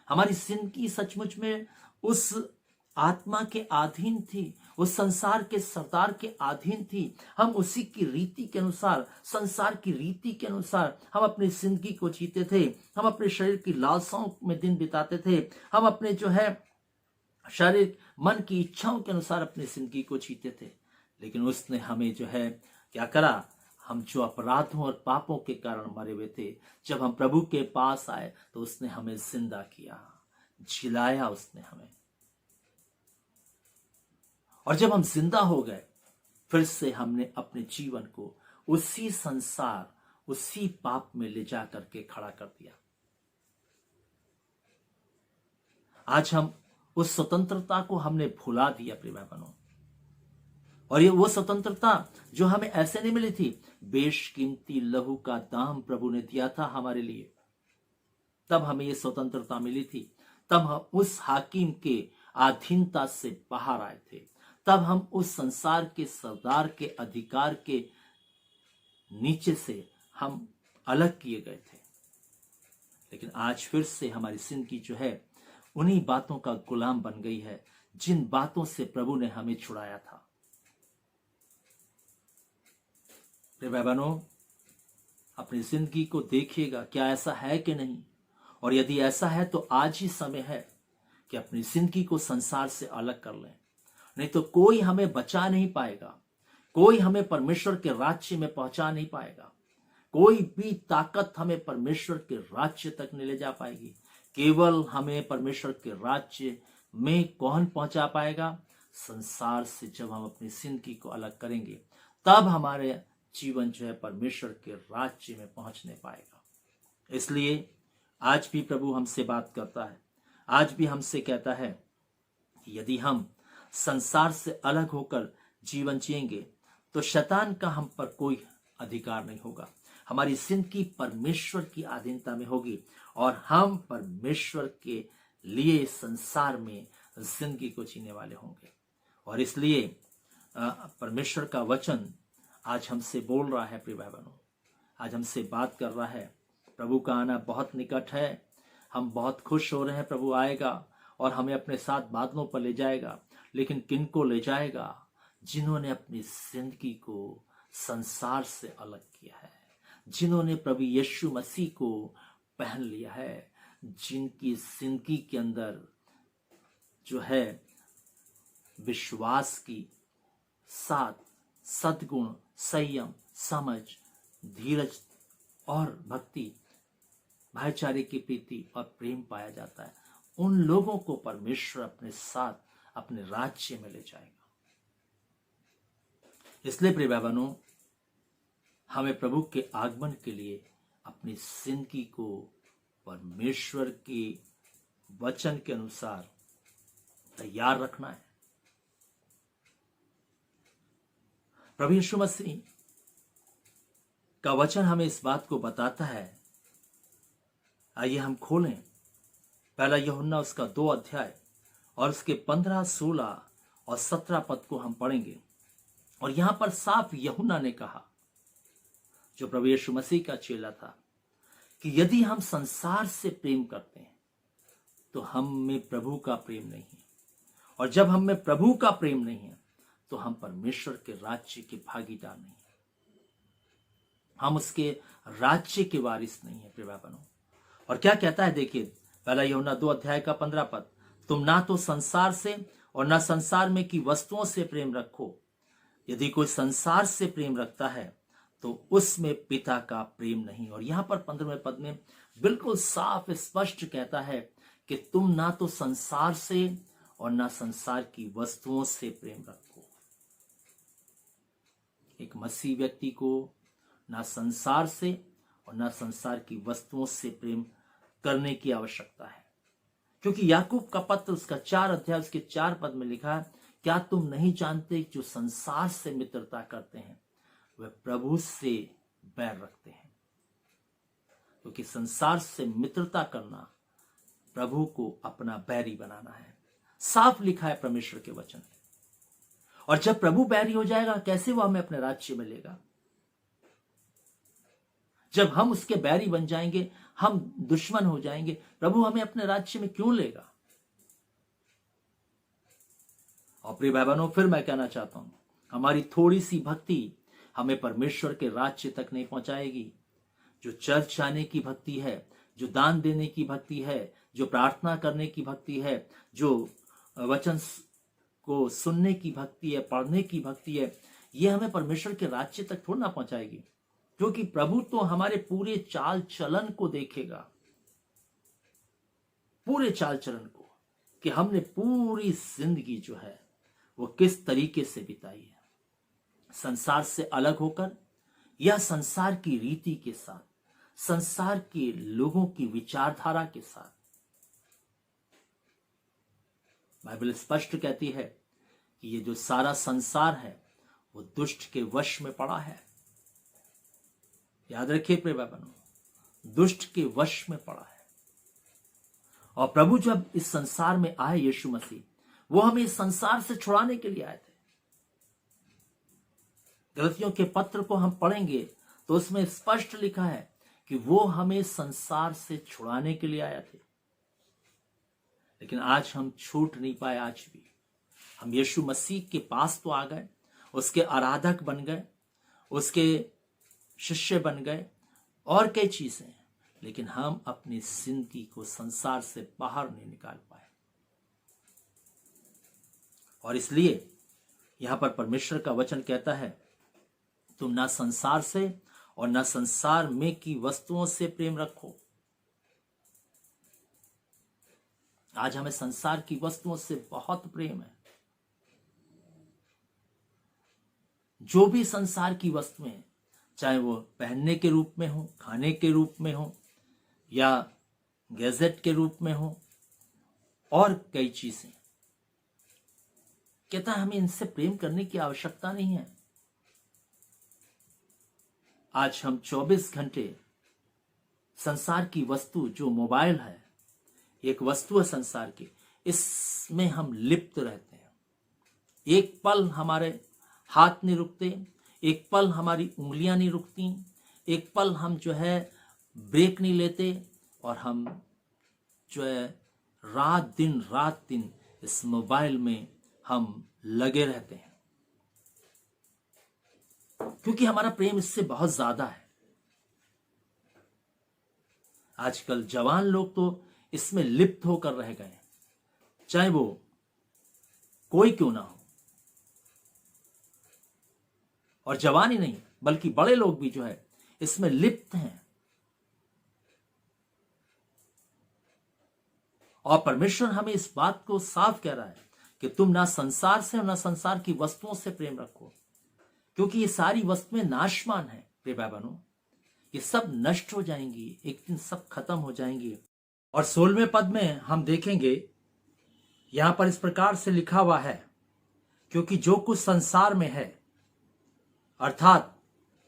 हमारी जिंदगी सचमुच में उस आत्मा के अधीन थी, उस संसार के सरदार के अधीन थी। हम उसी की रीति के अनुसार, संसार की रीति के अनुसार हम अपनी जिंदगी को जीते थे। हम अपने शरीर की लालसाओं में दिन बिताते थे। हम अपने जो है शरीर मन की इच्छाओं के अनुसार अपनी जिंदगी को जीते थे। लेकिन उसने हमें जो है क्या करा, हम जो अपराधों और पापों के कारण मरे हुए थे, जब हम प्रभु के पास आए तो उसने हमें जिंदा किया, जिलाया उसने हमें। और जब हम जिंदा हो गए, फिर से हमने अपने जीवन को उसी संसार, उसी पाप में ले जा करके खड़ा कर दिया। आज हम उस स्वतंत्रता को हमने भुला दिया। प्रिय बहनों, और ये वो स्वतंत्रता जो हमें ऐसे नहीं मिली थी, बेशकीमती लहू का दाम प्रभु ने दिया था हमारे लिए, तब हमें ये स्वतंत्रता मिली थी। तब हम उस हाकिम के अधीनता से बाहर आए थे, तब हम उस संसार के सरदार के अधिकार के नीचे से हम अलग किए गए थे। लेकिन आज फिर से हमारी जिंदगी जो है उन्हीं बातों का गुलाम बन गई है जिन बातों से प्रभु ने हमें छुड़ाया था। प्रिय भाई बहनों, अपनी जिंदगी को देखिएगा, क्या ऐसा है कि नहीं? और यदि ऐसा है तो आज ही समय है कि अपनी जिंदगी को संसार से अलग कर लें, नहीं तो कोई हमें बचा नहीं पाएगा, कोई हमें परमेश्वर के राज्य में पहुंचा नहीं पाएगा, कोई भी ताकत हमें परमेश्वर के राज्य तक नहीं ले जा पाएगी। केवल हमें परमेश्वर के राज्य में कौन पहुंचा पाएगा? संसार से जब हम अपनी जिंदगी को अलग करेंगे, तब हमारे जीवन जो है परमेश्वर के राज्य में पहुंचने पाएगा। इसलिए आज भी प्रभु हमसे बात करता है, आज भी हमसे कहता है कि यदि हम संसार से अलग होकर जीवन जिएंगे तो शैतान का हम पर कोई अधिकार नहीं होगा। हमारी जिंदगी परमेश्वर की अधीनता में होगी और हम परमेश्वर के लिए संसार में जिंदगी को जीने वाले होंगे। और इसलिए परमेश्वर का वचन आज हमसे बोल रहा है। प्रिय भाई बहनों, आज हमसे बात कर रहा है। प्रभु का आना बहुत निकट है। हम बहुत खुश हो रहे हैं, प्रभु आएगा और हमें अपने साथ बादलों पर ले जाएगा। लेकिन किन को ले जाएगा? जिन्होंने अपनी जिंदगी को संसार से अलग किया है, जिन्होंने प्रभु यीशु मसीह को पहन लिया है, जिनकी जिंदगी के अंदर जो है विश्वास की साथ सद्गुण, संयम, समझ, धीरज और भक्ति, भाईचारे की प्रीति और प्रेम पाया जाता है, उन लोगों को परमेश्वर अपने साथ अपने राज्य में ले जाएगा। इसलिए प्रिय भाई बहनों, हमें प्रभु के आगमन के लिए अपनी जिंदगी को परमेश्वर के वचन के अनुसार तैयार रखना है। प्रभु यीशु मसीह का वचन हमें इस बात को बताता है। आइए हम खोलें पहला यूहन्ना उसका 2 अध्याय और उसके 15, 16 और 17 पद को हम पढ़ेंगे। और यहां पर साफ यूहन्ना ने कहा, जो प्रभु यीशु मसीह का चेला था, कि यदि हम संसार से प्रेम करते हैं तो हम में प्रभु का प्रेम नहीं है, और जब हम में प्रभु का प्रेम नहीं है तो हम परमेश्वर के राज्य के भागीदार नहीं है, हम उसके राज्य के वारिस नहीं है। प्रिय भाई बहनों, और क्या कहता है देखिए, पहला यूहन्ना 2 अध्याय का 15 पद, तुम ना तो संसार से और ना संसार में की वस्तुओं से प्रेम रखो। यदि कोई संसार से प्रेम रखता है तो उसमें पिता का प्रेम नहीं। और यहां पर 15वें पद में बिल्कुल साफ स्पष्ट कहता है कि तुम ना तो संसार से और ना संसार की वस्तुओं से प्रेम रखो। एक मसीह व्यक्ति को ना संसार से और ना संसार की वस्तुओं से प्रेम करने की आवश्यकता है, क्योंकि याकूब का पत्र उसका 4 अध्याय उसके 4 पद में लिखा है, क्या तुम नहीं जानते जो संसार से मित्रता करते हैं वे प्रभु से बैर रखते हैं? क्योंकि संसार से मित्रता करना प्रभु को अपना बैरी बनाना है। साफ लिखा है परमेश्वर के वचन। और जब प्रभु बैरी हो जाएगा, कैसे वो हमें अपने राज्य में लेगा? जब हम उसके बैरी बन जाएंगे, हम दुश्मन हो जाएंगे, प्रभु हमें अपने राज्य में क्यों लेगा? और प्रिय भाई बहनों, फिर मैं कहना चाहता हूं, हमारी थोड़ी सी भक्ति हमें परमेश्वर के राज्य तक नहीं पहुंचाएगी। जो चर्च जाने की भक्ति है, जो दान देने की भक्ति है, जो प्रार्थना करने की भक्ति है, जो वचन को सुनने की भक्ति है, पढ़ने की भक्ति है, ये हमें परमेश्वर के राज्य तक थोड़ा ना पहुंचाएगी। क्योंकि प्रभु तो हमारे पूरे चाल चलन को देखेगा, पूरे चाल चलन को, कि हमने पूरी जिंदगी जो है वो किस तरीके से बिताई है, संसार से अलग होकर या संसार की रीति के साथ, संसार के लोगों की विचारधारा के साथ। बाइबल स्पष्ट कहती है कि ये जो सारा संसार है वो दुष्ट के वश में पड़ा है। याद रखिए प्रिय भाई बहनों, दुष्ट के वश में पड़ा है। और प्रभु जब इस संसार में आए, यीशु मसीह, वो हमें इस संसार से छुड़ाने के लिए आए थे। गलतियों के पत्र को हम पढ़ेंगे तो उसमें स्पष्ट लिखा है कि वो हमें संसार से छुड़ाने के लिए आया थे। लेकिन आज हम छूट नहीं पाए। आज भी हम यीशु मसीह के पास तो आ गए, उसके आराधक बन गए, उसके शिष्य बन गए और कई चीजें, लेकिन हम अपनी जिंदगी को संसार से बाहर नहीं निकाल पाए। और इसलिए यहां पर परमेश्वर का वचन कहता है, तुम ना संसार से और ना संसार में की वस्तुओं से प्रेम रखो। आज हमें संसार की वस्तुओं से बहुत प्रेम है। जो भी संसार की वस्तुएं, चाहे वो पहनने के रूप में हो, खाने के रूप में हो, या गैजेट के रूप में हो, और कई चीजें, कहता है हमें इनसे प्रेम करने की आवश्यकता नहीं है। आज हम 24 घंटे संसार की वस्तु, जो मोबाइल है, एक वस्तु है संसार की, इसमें हम लिप्त रहते हैं। एक पल हमारे हाथ नहीं रुकते, एक पल हमारी उंगलियां नहीं रुकती, एक पल हम जो है ब्रेक नहीं लेते, और हम जो है रात दिन इस मोबाइल में हम लगे रहते हैं, क्योंकि हमारा प्रेम इससे बहुत ज्यादा है। आजकल जवान लोग तो इसमें लिप्त होकर रह गए, चाहे वो कोई क्यों ना हो। और जवान ही नहीं, बल्कि बड़े लोग भी जो है इसमें लिप्त हैं। और परमेश्वर हमें इस बात को साफ कह रहा है कि तुम ना संसार से और ना संसार की वस्तुओं से प्रेम रखो, क्योंकि ये सारी वस्तुएं नाशमान है। प्रिय भाई बहनों, ये सब नष्ट हो जाएंगी, एक दिन सब खत्म हो जाएंगी। और 16वें पद में हम देखेंगे, यहां पर इस प्रकार से लिखा हुआ है, क्योंकि जो कुछ संसार में है, अर्थात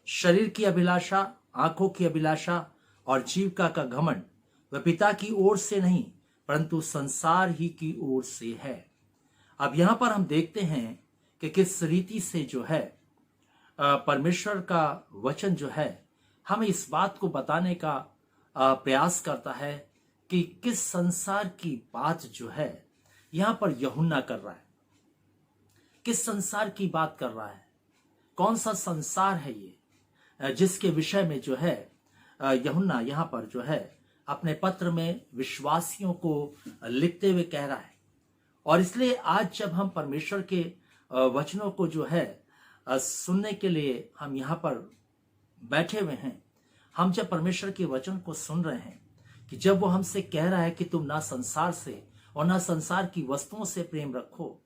शरीर की अभिलाषा, आंखों की अभिलाषा और जीविका का घमंड, वह पिता की ओर से नहीं परंतु संसार ही की ओर से है। अब यहां पर हम देखते हैं कि किस रीति से जो है परमेश्वर का वचन जो है हमें इस बात को बताने का प्रयास करता है कि किस संसार की बात जो है यहां पर यूहन्ना कर रहा है। किस संसार की बात कर रहा है, कौन सा संसार है ये, जिसके विषय में जो है यूहन्ना यहां पर जो है अपने पत्र में विश्वासियों को लिखते हुए कह रहा है। और इसलिए आज जब हम परमेश्वर के वचनों को जो है सुनने के लिए हम यहाँ पर बैठे हुए हैं, हम जब परमेश्वर के वचन को सुन रहे हैं कि जब वो हमसे कह रहा है कि तुम ना संसार से और ना संसार की वस्तुओं से प्रेम रखो,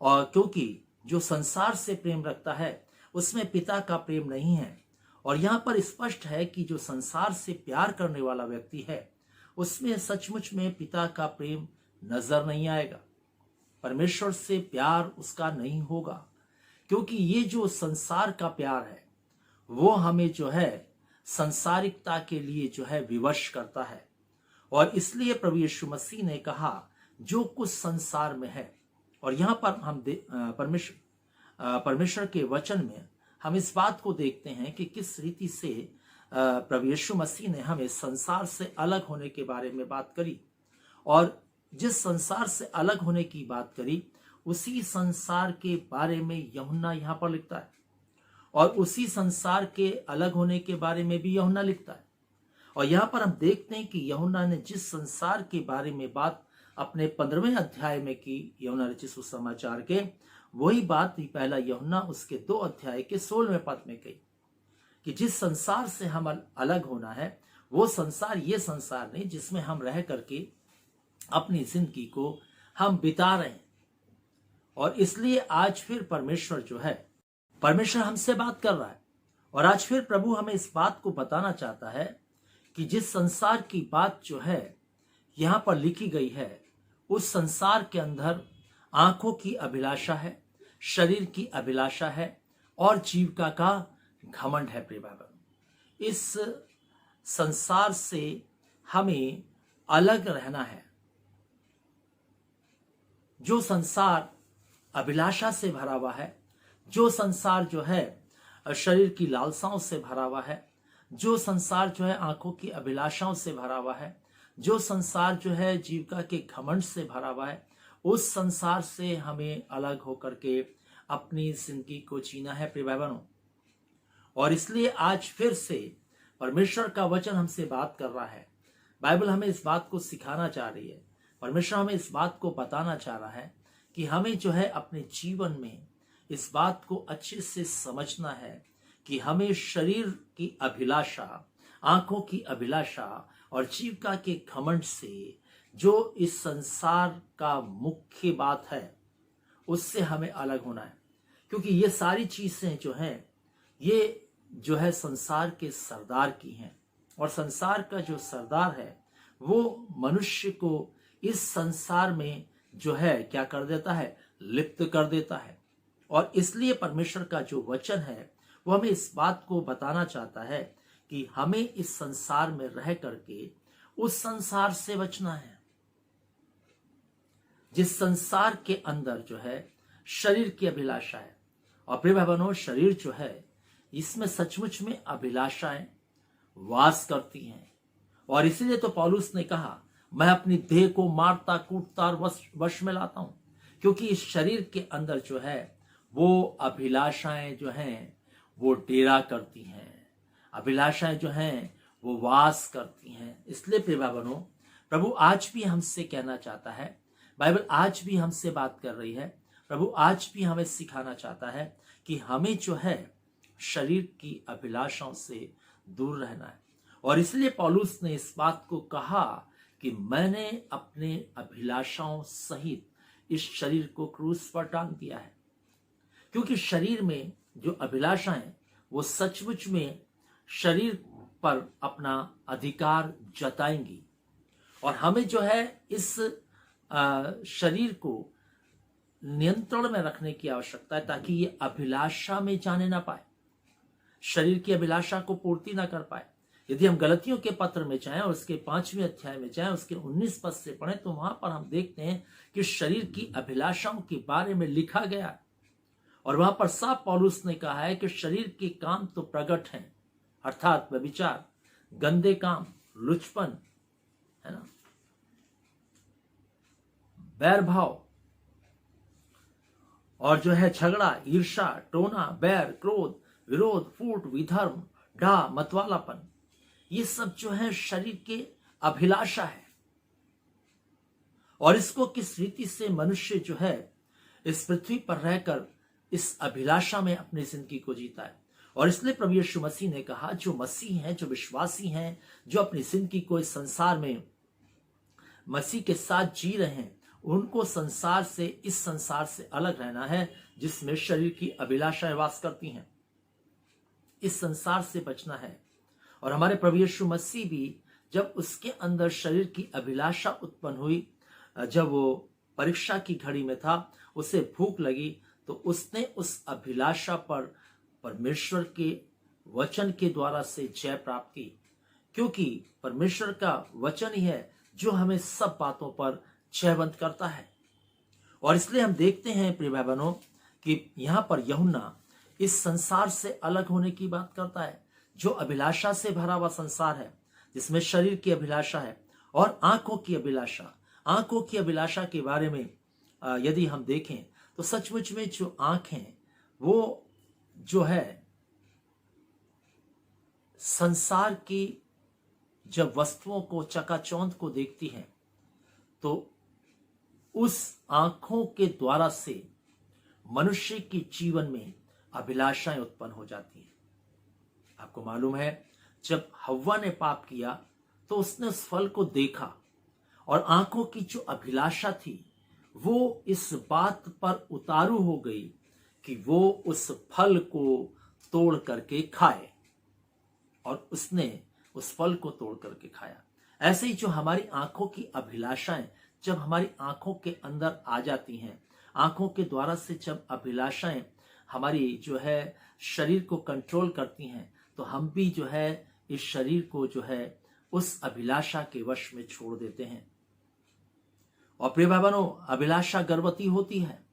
और क्योंकि जो संसार से प्रेम रखता है उसमें पिता का प्रेम नहीं है। और यहाँ पर स्पष्ट है कि जो संसार से प्यार करने वाला व्यक्ति है उसमें सचमुच में पिता का प्रेम नजर नहीं आएगा, परमेश्वर से प्यार उसका नहीं होगा, क्योंकि ये जो संसार का प्यार है वो हमें जो है संसारिकता के लिए जो है विवश करता है। और इसलिए प्रभु यीशु मसीह ने कहा जो कुछ संसार में है। और यहाँ पर हम परमेश्वर के वचन में हम इस बात को देखते हैं कि किस रीति से प्रभु यीशु मसीह ने हमें संसार से अलग होने के बारे में बात करी, और जिस संसार से अलग होने की बात करी उसी संसार के बारे में यूहन्ना यहाँ पर लिखता है, और उसी संसार के अलग होने के बारे में भी यूहन्ना लिखता है। और यहाँ पर हम देखते हैं कि यूहन्ना ने जिस संसार के बारे में बात अपने 15वें अध्याय में की, यूहन्ना रचित सुसमाचार के, वही बात ही पहला यूहन्ना उसके 2 अध्याय के 16वें पद में कही कि जिस संसार से हम अलग होना है वो संसार ये संसार नहीं जिसमें हम रह करके अपनी जिंदगी को हम बिता रहे हैं। और इसलिए आज फिर परमेश्वर जो है, परमेश्वर हमसे बात कर रहा है, और आज फिर प्रभु हमें इस बात को बताना चाहता है कि जिस संसार की बात जो है यहां पर लिखी गई है उस संसार के अंदर आंखों की अभिलाषा है, शरीर की अभिलाषा है और जीविका का घमंड है। प्रिय भाई बहनों, इस संसार से हमें अलग रहना है। जो संसार अभिलाषा से भरा हुआ है, जो संसार जो है शरीर की लालसाओं से भरा हुआ है, जो संसार जो है आंखों की अभिलाषाओं से भरा हुआ है, जो संसार जो है जीविका के घमंड से भरा हुआ है, उस संसार से हमें अलग होकर के अपनी जिंदगी को जीना है। प्रिय भाई बहनों, और इसलिए आज फिर से परमेश्वर का वचन हमसे बात कर रहा है। बाइबल हमें इस बात को सिखाना चाह रही है, परमेश्वर हमें इस बात को बताना चाह रहा है कि हमें जो है अपने जीवन में इस बात को अच्छे से समझना है कि हमें शरीर की अभिलाषा, आंखों की अभिलाषा और जीविका के घमंड से, जो इस संसार का मुख्य बात है, उससे हमें अलग होना है। क्योंकि ये सारी चीजें जो हैं, ये जो है संसार के सरदार की हैं, और संसार का जो सरदार है वो मनुष्य को इस संसार में जो है क्या कर देता है, लिप्त कर देता है। और इसलिए परमेश्वर का जो वचन है वो हमें इस बात को बताना चाहता है कि हमें इस संसार में रह करके उस संसार से बचना है जिस संसार के अंदर जो है शरीर की अभिलाषा है। और प्रिय भाई बहनों, शरीर जो है इसमें सचमुच में अभिलाषाएं वास करती हैं। और इसीलिए तो पौलुस ने कहा, मैं अपनी देह को मारता कूटता और वश में लाता हूं, क्योंकि इस शरीर के अंदर जो है वो अभिलाषाएं जो हैं वो डेरा करती हैं, अभिलाषाएं जो हैं वो वास करती हैं। इसलिए प्रिय भाई बहनों, प्रभु आज भी हमसे कहना चाहता है, बाइबल आज भी हमसे बात कर रही है, प्रभु आज भी हमें सिखाना चाहता है कि हमें जो है शरीर की अभिलाषाओं से दूर रहना है। और इसलिए पौलुस ने इस बात को कहा कि मैंने अपने अभिलाषाओं सहित इस शरीर को क्रूस पर टांग दिया है। क्योंकि शरीर में जो अभिलाषा है वो सचमुच में शरीर पर अपना अधिकार जताएंगी, और हमें जो है इस शरीर को नियंत्रण में रखने की आवश्यकता है, ताकि ये अभिलाषा में जाने ना पाए, शरीर की अभिलाषा को पूर्ति ना कर पाए। यदि हम गलतियों के पत्र में जाएं और उसके 5वें अध्याय में जाएं, उसके 19 पद से पढ़ें, तो वहां पर हम देखते हैं कि शरीर की अभिलाषाओं के बारे में लिखा गया, और वहां पर साफ पौलुस ने कहा है कि शरीर के काम तो प्रकट हैं, अर्थात व्यभिचार, गंदे काम, लुचपन, है ना, बैर भाव, और जो है झगड़ा, ईर्षा, टोना, बैर, क्रोध, विरोध, फूट, विधर्म, डा, मतवालापन, ये सब जो है शरीर के अभिलाषा है। और इसको किस रीति से मनुष्य जो है इस पृथ्वी पर रहकर इस अभिलाषा में अपनी जिंदगी को जीता है। और इसलिए प्रभु यीशु मसीह ने कहा, जो मसीह हैं, जो विश्वासी हैं, जो अपनी जिंदगी को इस संसार में मसीह के साथ जी रहे हैं, उनको संसार से, इस संसार से अलग रहना है जिसमें शरीर की अभिलाषाएं वास करती हैं। इस संसार से बचना है। और हमारे प्रभु यीशु मसीह भी जब उसके अंदर शरीर की अभिलाषा उत्पन्न हुई, जब वो परीक्षा की घड़ी में था, उसे भूख लगी, तो उसने उस अभिलाषा पर परमेश्वर के वचन के द्वारा से जय प्राप्त की, क्योंकि परमेश्वर का वचन ही है जो हमें सब बातों पर जयवंत करता है। और इसलिए हम देखते हैं प्रिय भाई बहनों कि यहाँ पर यूहन्ना इस संसार से अलग होने की बात करता है, जो अभिलाषा से भरा हुआ संसार है, जिसमें शरीर की अभिलाषा है और आंखों की अभिलाषा। आंखों की अभिलाषा के बारे में यदि हम देखें तो सचमुच में जो आंखें वो जो है संसार की जब वस्तुओं को, चकाचौंध को देखती हैं, तो उस आंखों के द्वारा से मनुष्य के जीवन में अभिलाषाएं उत्पन्न हो जाती हैं। आपको मालूम है, जब हव्वा ने पाप किया तो उसने उस फल को देखा, और आंखों की जो अभिलाषा थी वो इस बात पर उतारू हो गई कि वो उस फल को तोड़ करके खाए, और उसने उस फल को तोड़ करके खाया। ऐसे ही जो हमारी आंखों की अभिलाषाएं जब हमारी आंखों के अंदर आ जाती हैं, आंखों के द्वारा से जब अभिलाषाएं हमारी जो है शरीर को कंट्रोल करती हैं, तो हम भी जो है इस शरीर को जो है उस अभिलाषा के वश में छोड़ देते हैं। और प्रिय भाई बहनों, अभिलाषा गर्भवती होती है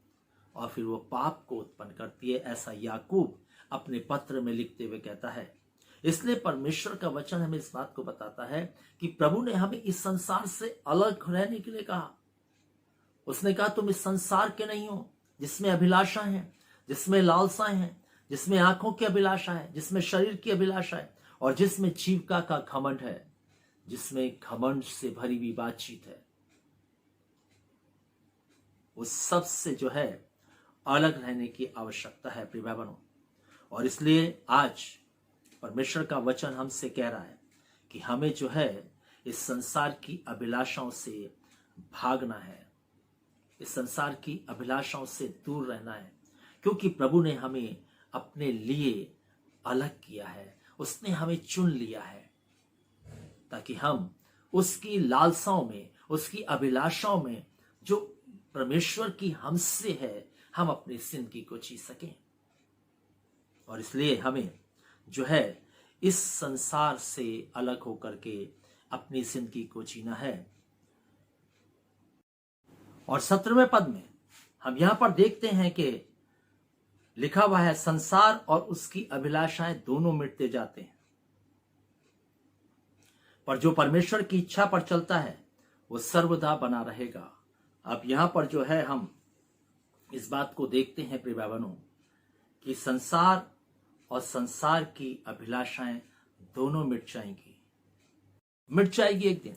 और फिर वो पाप को उत्पन्न करती है, ऐसा याकूब अपने पत्र में लिखते हुए कहता है। इसलिए परमेश्वर का वचन हमें इस बात को बताता है कि प्रभु ने हमें इस संसार से अलग रहने के लिए कहा। उसने कहा तुम इस संसार के नहीं हो, जिसमें अभिलाषा है, जिसमें लालसाएं हैं, जिसमें आंखों की अभिलाषा है, जिसमें शरीर की अभिलाषा है और जिसमें जीविका का घमंड है, जिसमें घमंड से भरी हुई बातचीत है। उस सब से जो है अलग रहने की आवश्यकता है प्रिय भाई बहनों। और इसलिए आज परमेश्वर का वचन हमसे कह रहा है कि हमें जो है इस संसार की अभिलाषाओं से भागना है, इस संसार की अभिलाषाओं से दूर रहना है, क्योंकि प्रभु ने हमें अपने लिए अलग किया है, उसने हमें चुन लिया है ताकि हम उसकी लालसाओं में, उसकी अभिलाषाओं में जो परमेश्वर की हमसे है, हम अपनी जिंदगी को जी सकें। और इसलिए हमें जो है इस संसार से अलग होकर के अपनी जिंदगी को जीना है। और 17वें पद में हम यहां पर देखते हैं कि लिखा हुआ है, संसार और उसकी अभिलाषाएं दोनों मिटते जाते हैं, पर जो परमेश्वर की इच्छा पर चलता है वो सर्वदा बना रहेगा। अब यहां पर जो है हम इस बात को देखते हैं प्रिय भाई बहनों कि संसार और संसार की अभिलाषाएं दोनों मिट जाएगी एक दिन,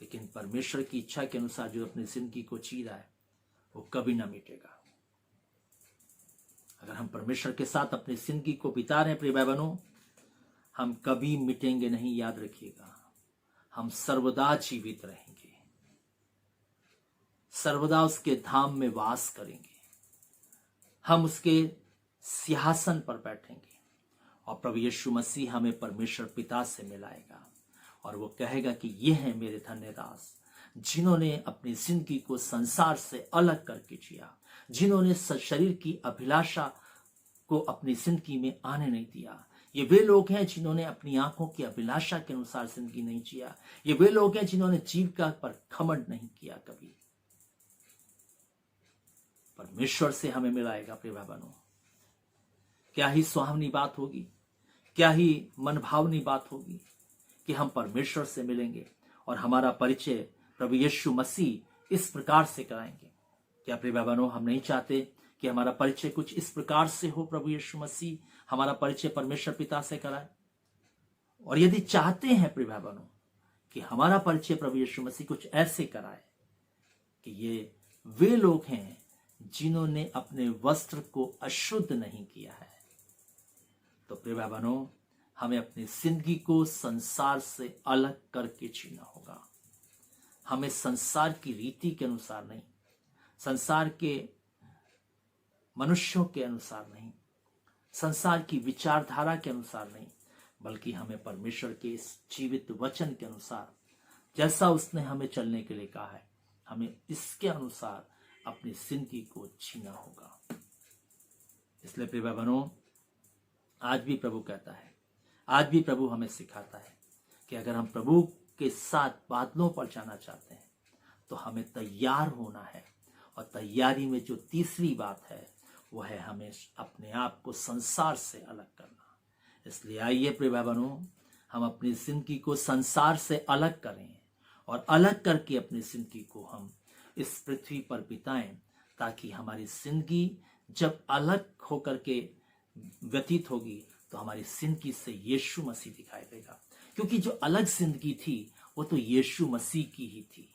लेकिन परमेश्वर की इच्छा के अनुसार जो अपनी जिंदगी को जी रहा है वो कभी ना मिटेगा। अगर हम परमेश्वर के साथ अपनी जिंदगी को बिता रहे हैं प्रिय भाई बहनों, हम कभी मिटेंगे नहीं, याद रखिएगा। हम सर्वदा जीवित रहेंगे, सर्वदा उसके धाम में वास करेंगे, हम उसके सिंहासन पर बैठेंगे और प्रभु यीशु मसीह हमें परमेश्वर पिता से मिलाएगा और वो कहेगा कि ये है मेरे धन्य दास, जिन्होंने अपनी जिंदगी को संसार से अलग करके जिया, जिन्होंने शरीर की अभिलाषा को अपनी जिंदगी में आने नहीं दिया। ये वे लोग हैं जिन्होंने अपनी आंखों की अभिलाषा के अनुसार जिंदगी नहीं जिया। ये वे लोग हैं जिन्होंने जीविका पर घमंड नहीं किया कभी। परमेश्वर से हमें मिलाएगा प्रिय भाई बहनों। क्या ही सुहावनी बात होगी, क्या ही मनभावनी बात होगी कि हम परमेश्वर से मिलेंगे और हमारा परिचय प्रभु यीशु मसीह इस प्रकार से कराएंगे। क्या प्रिय भाई बहनों, हम नहीं चाहते कि हमारा परिचय कुछ इस प्रकार से हो, प्रभु यीशु मसीह हमारा परिचय परमेश्वर पिता से कराए। और यदि चाहते हैं प्रिय भाई बहनों कि हमारा परिचय प्रभु यीशु मसीह कुछ ऐसे कराए कि ये वे लोग हैं जिन्होंने अपने वस्त्र को अशुद्ध नहीं किया है, तो प्रिय भाई बहनों, हमें अपनी जिंदगी को संसार से अलग करके जीना होगा। हमें संसार की रीति के अनुसार नहीं, संसार के मनुष्यों के अनुसार नहीं, संसार की विचारधारा के अनुसार नहीं, बल्कि हमें परमेश्वर के इस जीवित वचन के अनुसार, जैसा उसने हमें चलने के लिए कहा है, हमें इसके अनुसार अपनी जिंदगी को जीना होगा। इसलिए प्रिय भाई बहनों, आज भी प्रभु कहता है, आज भी प्रभु हमें सिखाता है कि अगर हम प्रभु के साथ बादलों पर जाना चाहते हैं तो हमें तैयार होना है। और तैयारी में जो तीसरी बात है वो है हमें अपने आप को संसार से अलग करना। इसलिए आइए प्रिय भाई बहनों, हम अपनी जिंदगी को संसार से अलग करें और अलग करके अपनी जिंदगी को हम इस पृथ्वी पर बिताएं, ताकि हमारी जिंदगी जब अलग होकर के व्यतीत होगी तो हमारी जिंदगी से यीशु मसीह दिखाई देगा। क्योंकि जो अलग जिंदगी थी वो तो यीशु मसीह की ही थी।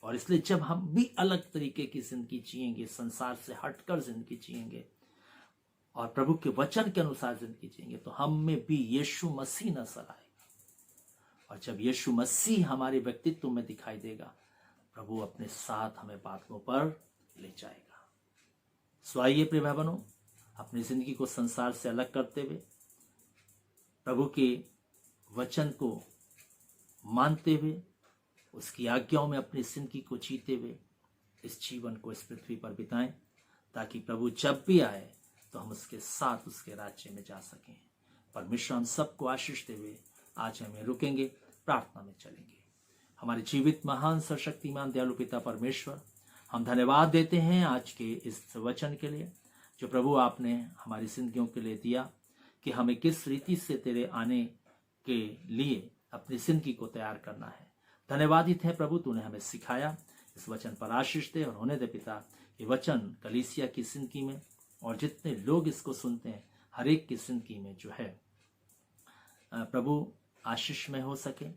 और इसलिए जब हम भी अलग तरीके की जिंदगी जिएंगे, संसार से हटकर जिंदगी जिएंगे और प्रभु के वचन के अनुसार जिंदगी जिएंगे, तो हम में भी यीशु मसीह नजर आएगा। और जब यीशु मसीह हमारे व्यक्तित्व में दिखाई देगा, प्रभु अपने साथ हमें बादलों पर ले जाएगा। सो आइए प्रिय भाई बहनों, अपनी जिंदगी को संसार से अलग करते हुए प्रभु के वचन को मानते हुए, उसकी आज्ञाओं में अपनी जिंदगी को जीते हुए इस जीवन को इस पृथ्वी पर बिताएं, ताकि प्रभु जब भी आए तो हम उसके साथ उसके राज्य में जा सकें। परमेश्वर हम सबको आशीष दे हुए आज हमें रुकेंगे, प्रार्थना में चलेंगे। हमारे जीवित महान सर्वशक्तिमान दयालु पिता परमेश्वर, हम धन्यवाद देते हैं आज के इस वचन के लिए जो प्रभु आपने हमारी जिंदगियों के लिए दिया कि हमें किस रीति से तेरे आने के लिए अपनी जिंदगी को तैयार करना है। धन्यवादित है प्रभु, तूने हमें सिखाया। इस वचन पर आशीष दे और होने दे पिता, ये वचन कलीसिया की जिंदगी में और जितने लोग इसको सुनते हैं हर एक की जिंदगी में जो है प्रभु आशीष में हो सके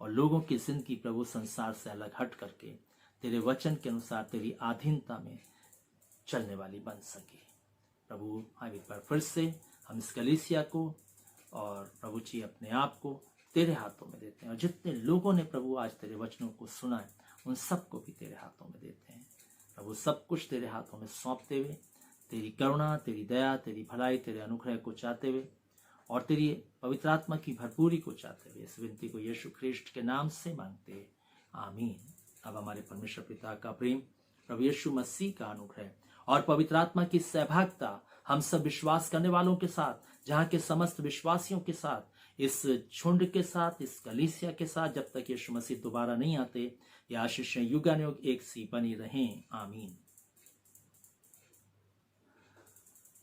और लोगों की जिंदगी प्रभु संसार से अलग हट करके तेरे वचन के अनुसार तेरी अधीनता में चलने वाली बन सके। प्रभु हम एक बार फिर से हम इस कलीसिया को और प्रभु जी अपने आप को तेरे हाथों में देते हैं और जितने लोगों ने प्रभु आज तेरे वचनों को सुना है उन सबको भी तेरे हाथों में देते हैं। प्रभु सब कुछ तेरे हाथों में सौंपते हुए तेरी करुणा, तेरी दया, तेरी भलाई, तेरे अनुग्रह को चाहते हुए और तेरी पवित्र आत्मा की भरपूरी को चाहते हुए इस विनती को यीशु ख्रिस्ट के नाम से मांगते, आमीन। अब हमारे परमेश्वर पिता का प्रेम, प्रभु यीशु मसीह का अनुग्रह और पवित्र आत्मा की सहभागिता हम सब विश्वास करने वालों के साथ, जहाँ के समस्त विश्वासियों के साथ, इस झुंड के साथ, इस कलीसिया के साथ, जब तक यीशु मसीह दोबारा नहीं आते, ये आशीषें युगानुयुग एक सी बनी रहें, आमीन।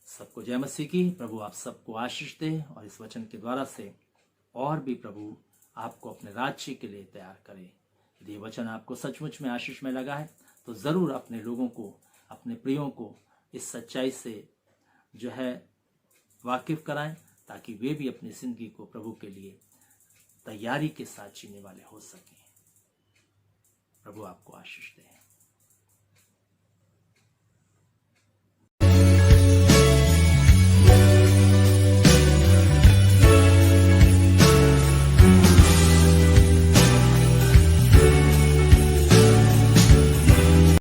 सबको जय मसीह की। प्रभु आप सबको आशीष दे और इस वचन के द्वारा से और भी प्रभु आपको अपने राज्य के लिए तैयार करे। यदि ये वचन आपको सचमुच में आशीष में लगा है तो जरूर अपने लोगों को, अपने प्रियों को इस सच्चाई से जो है वाकिफ कराएं ताकि वे भी अपनी जिंदगी को प्रभु के लिए तैयारी के साथ जीने वाले हो सकें। प्रभु आपको आशीष दे।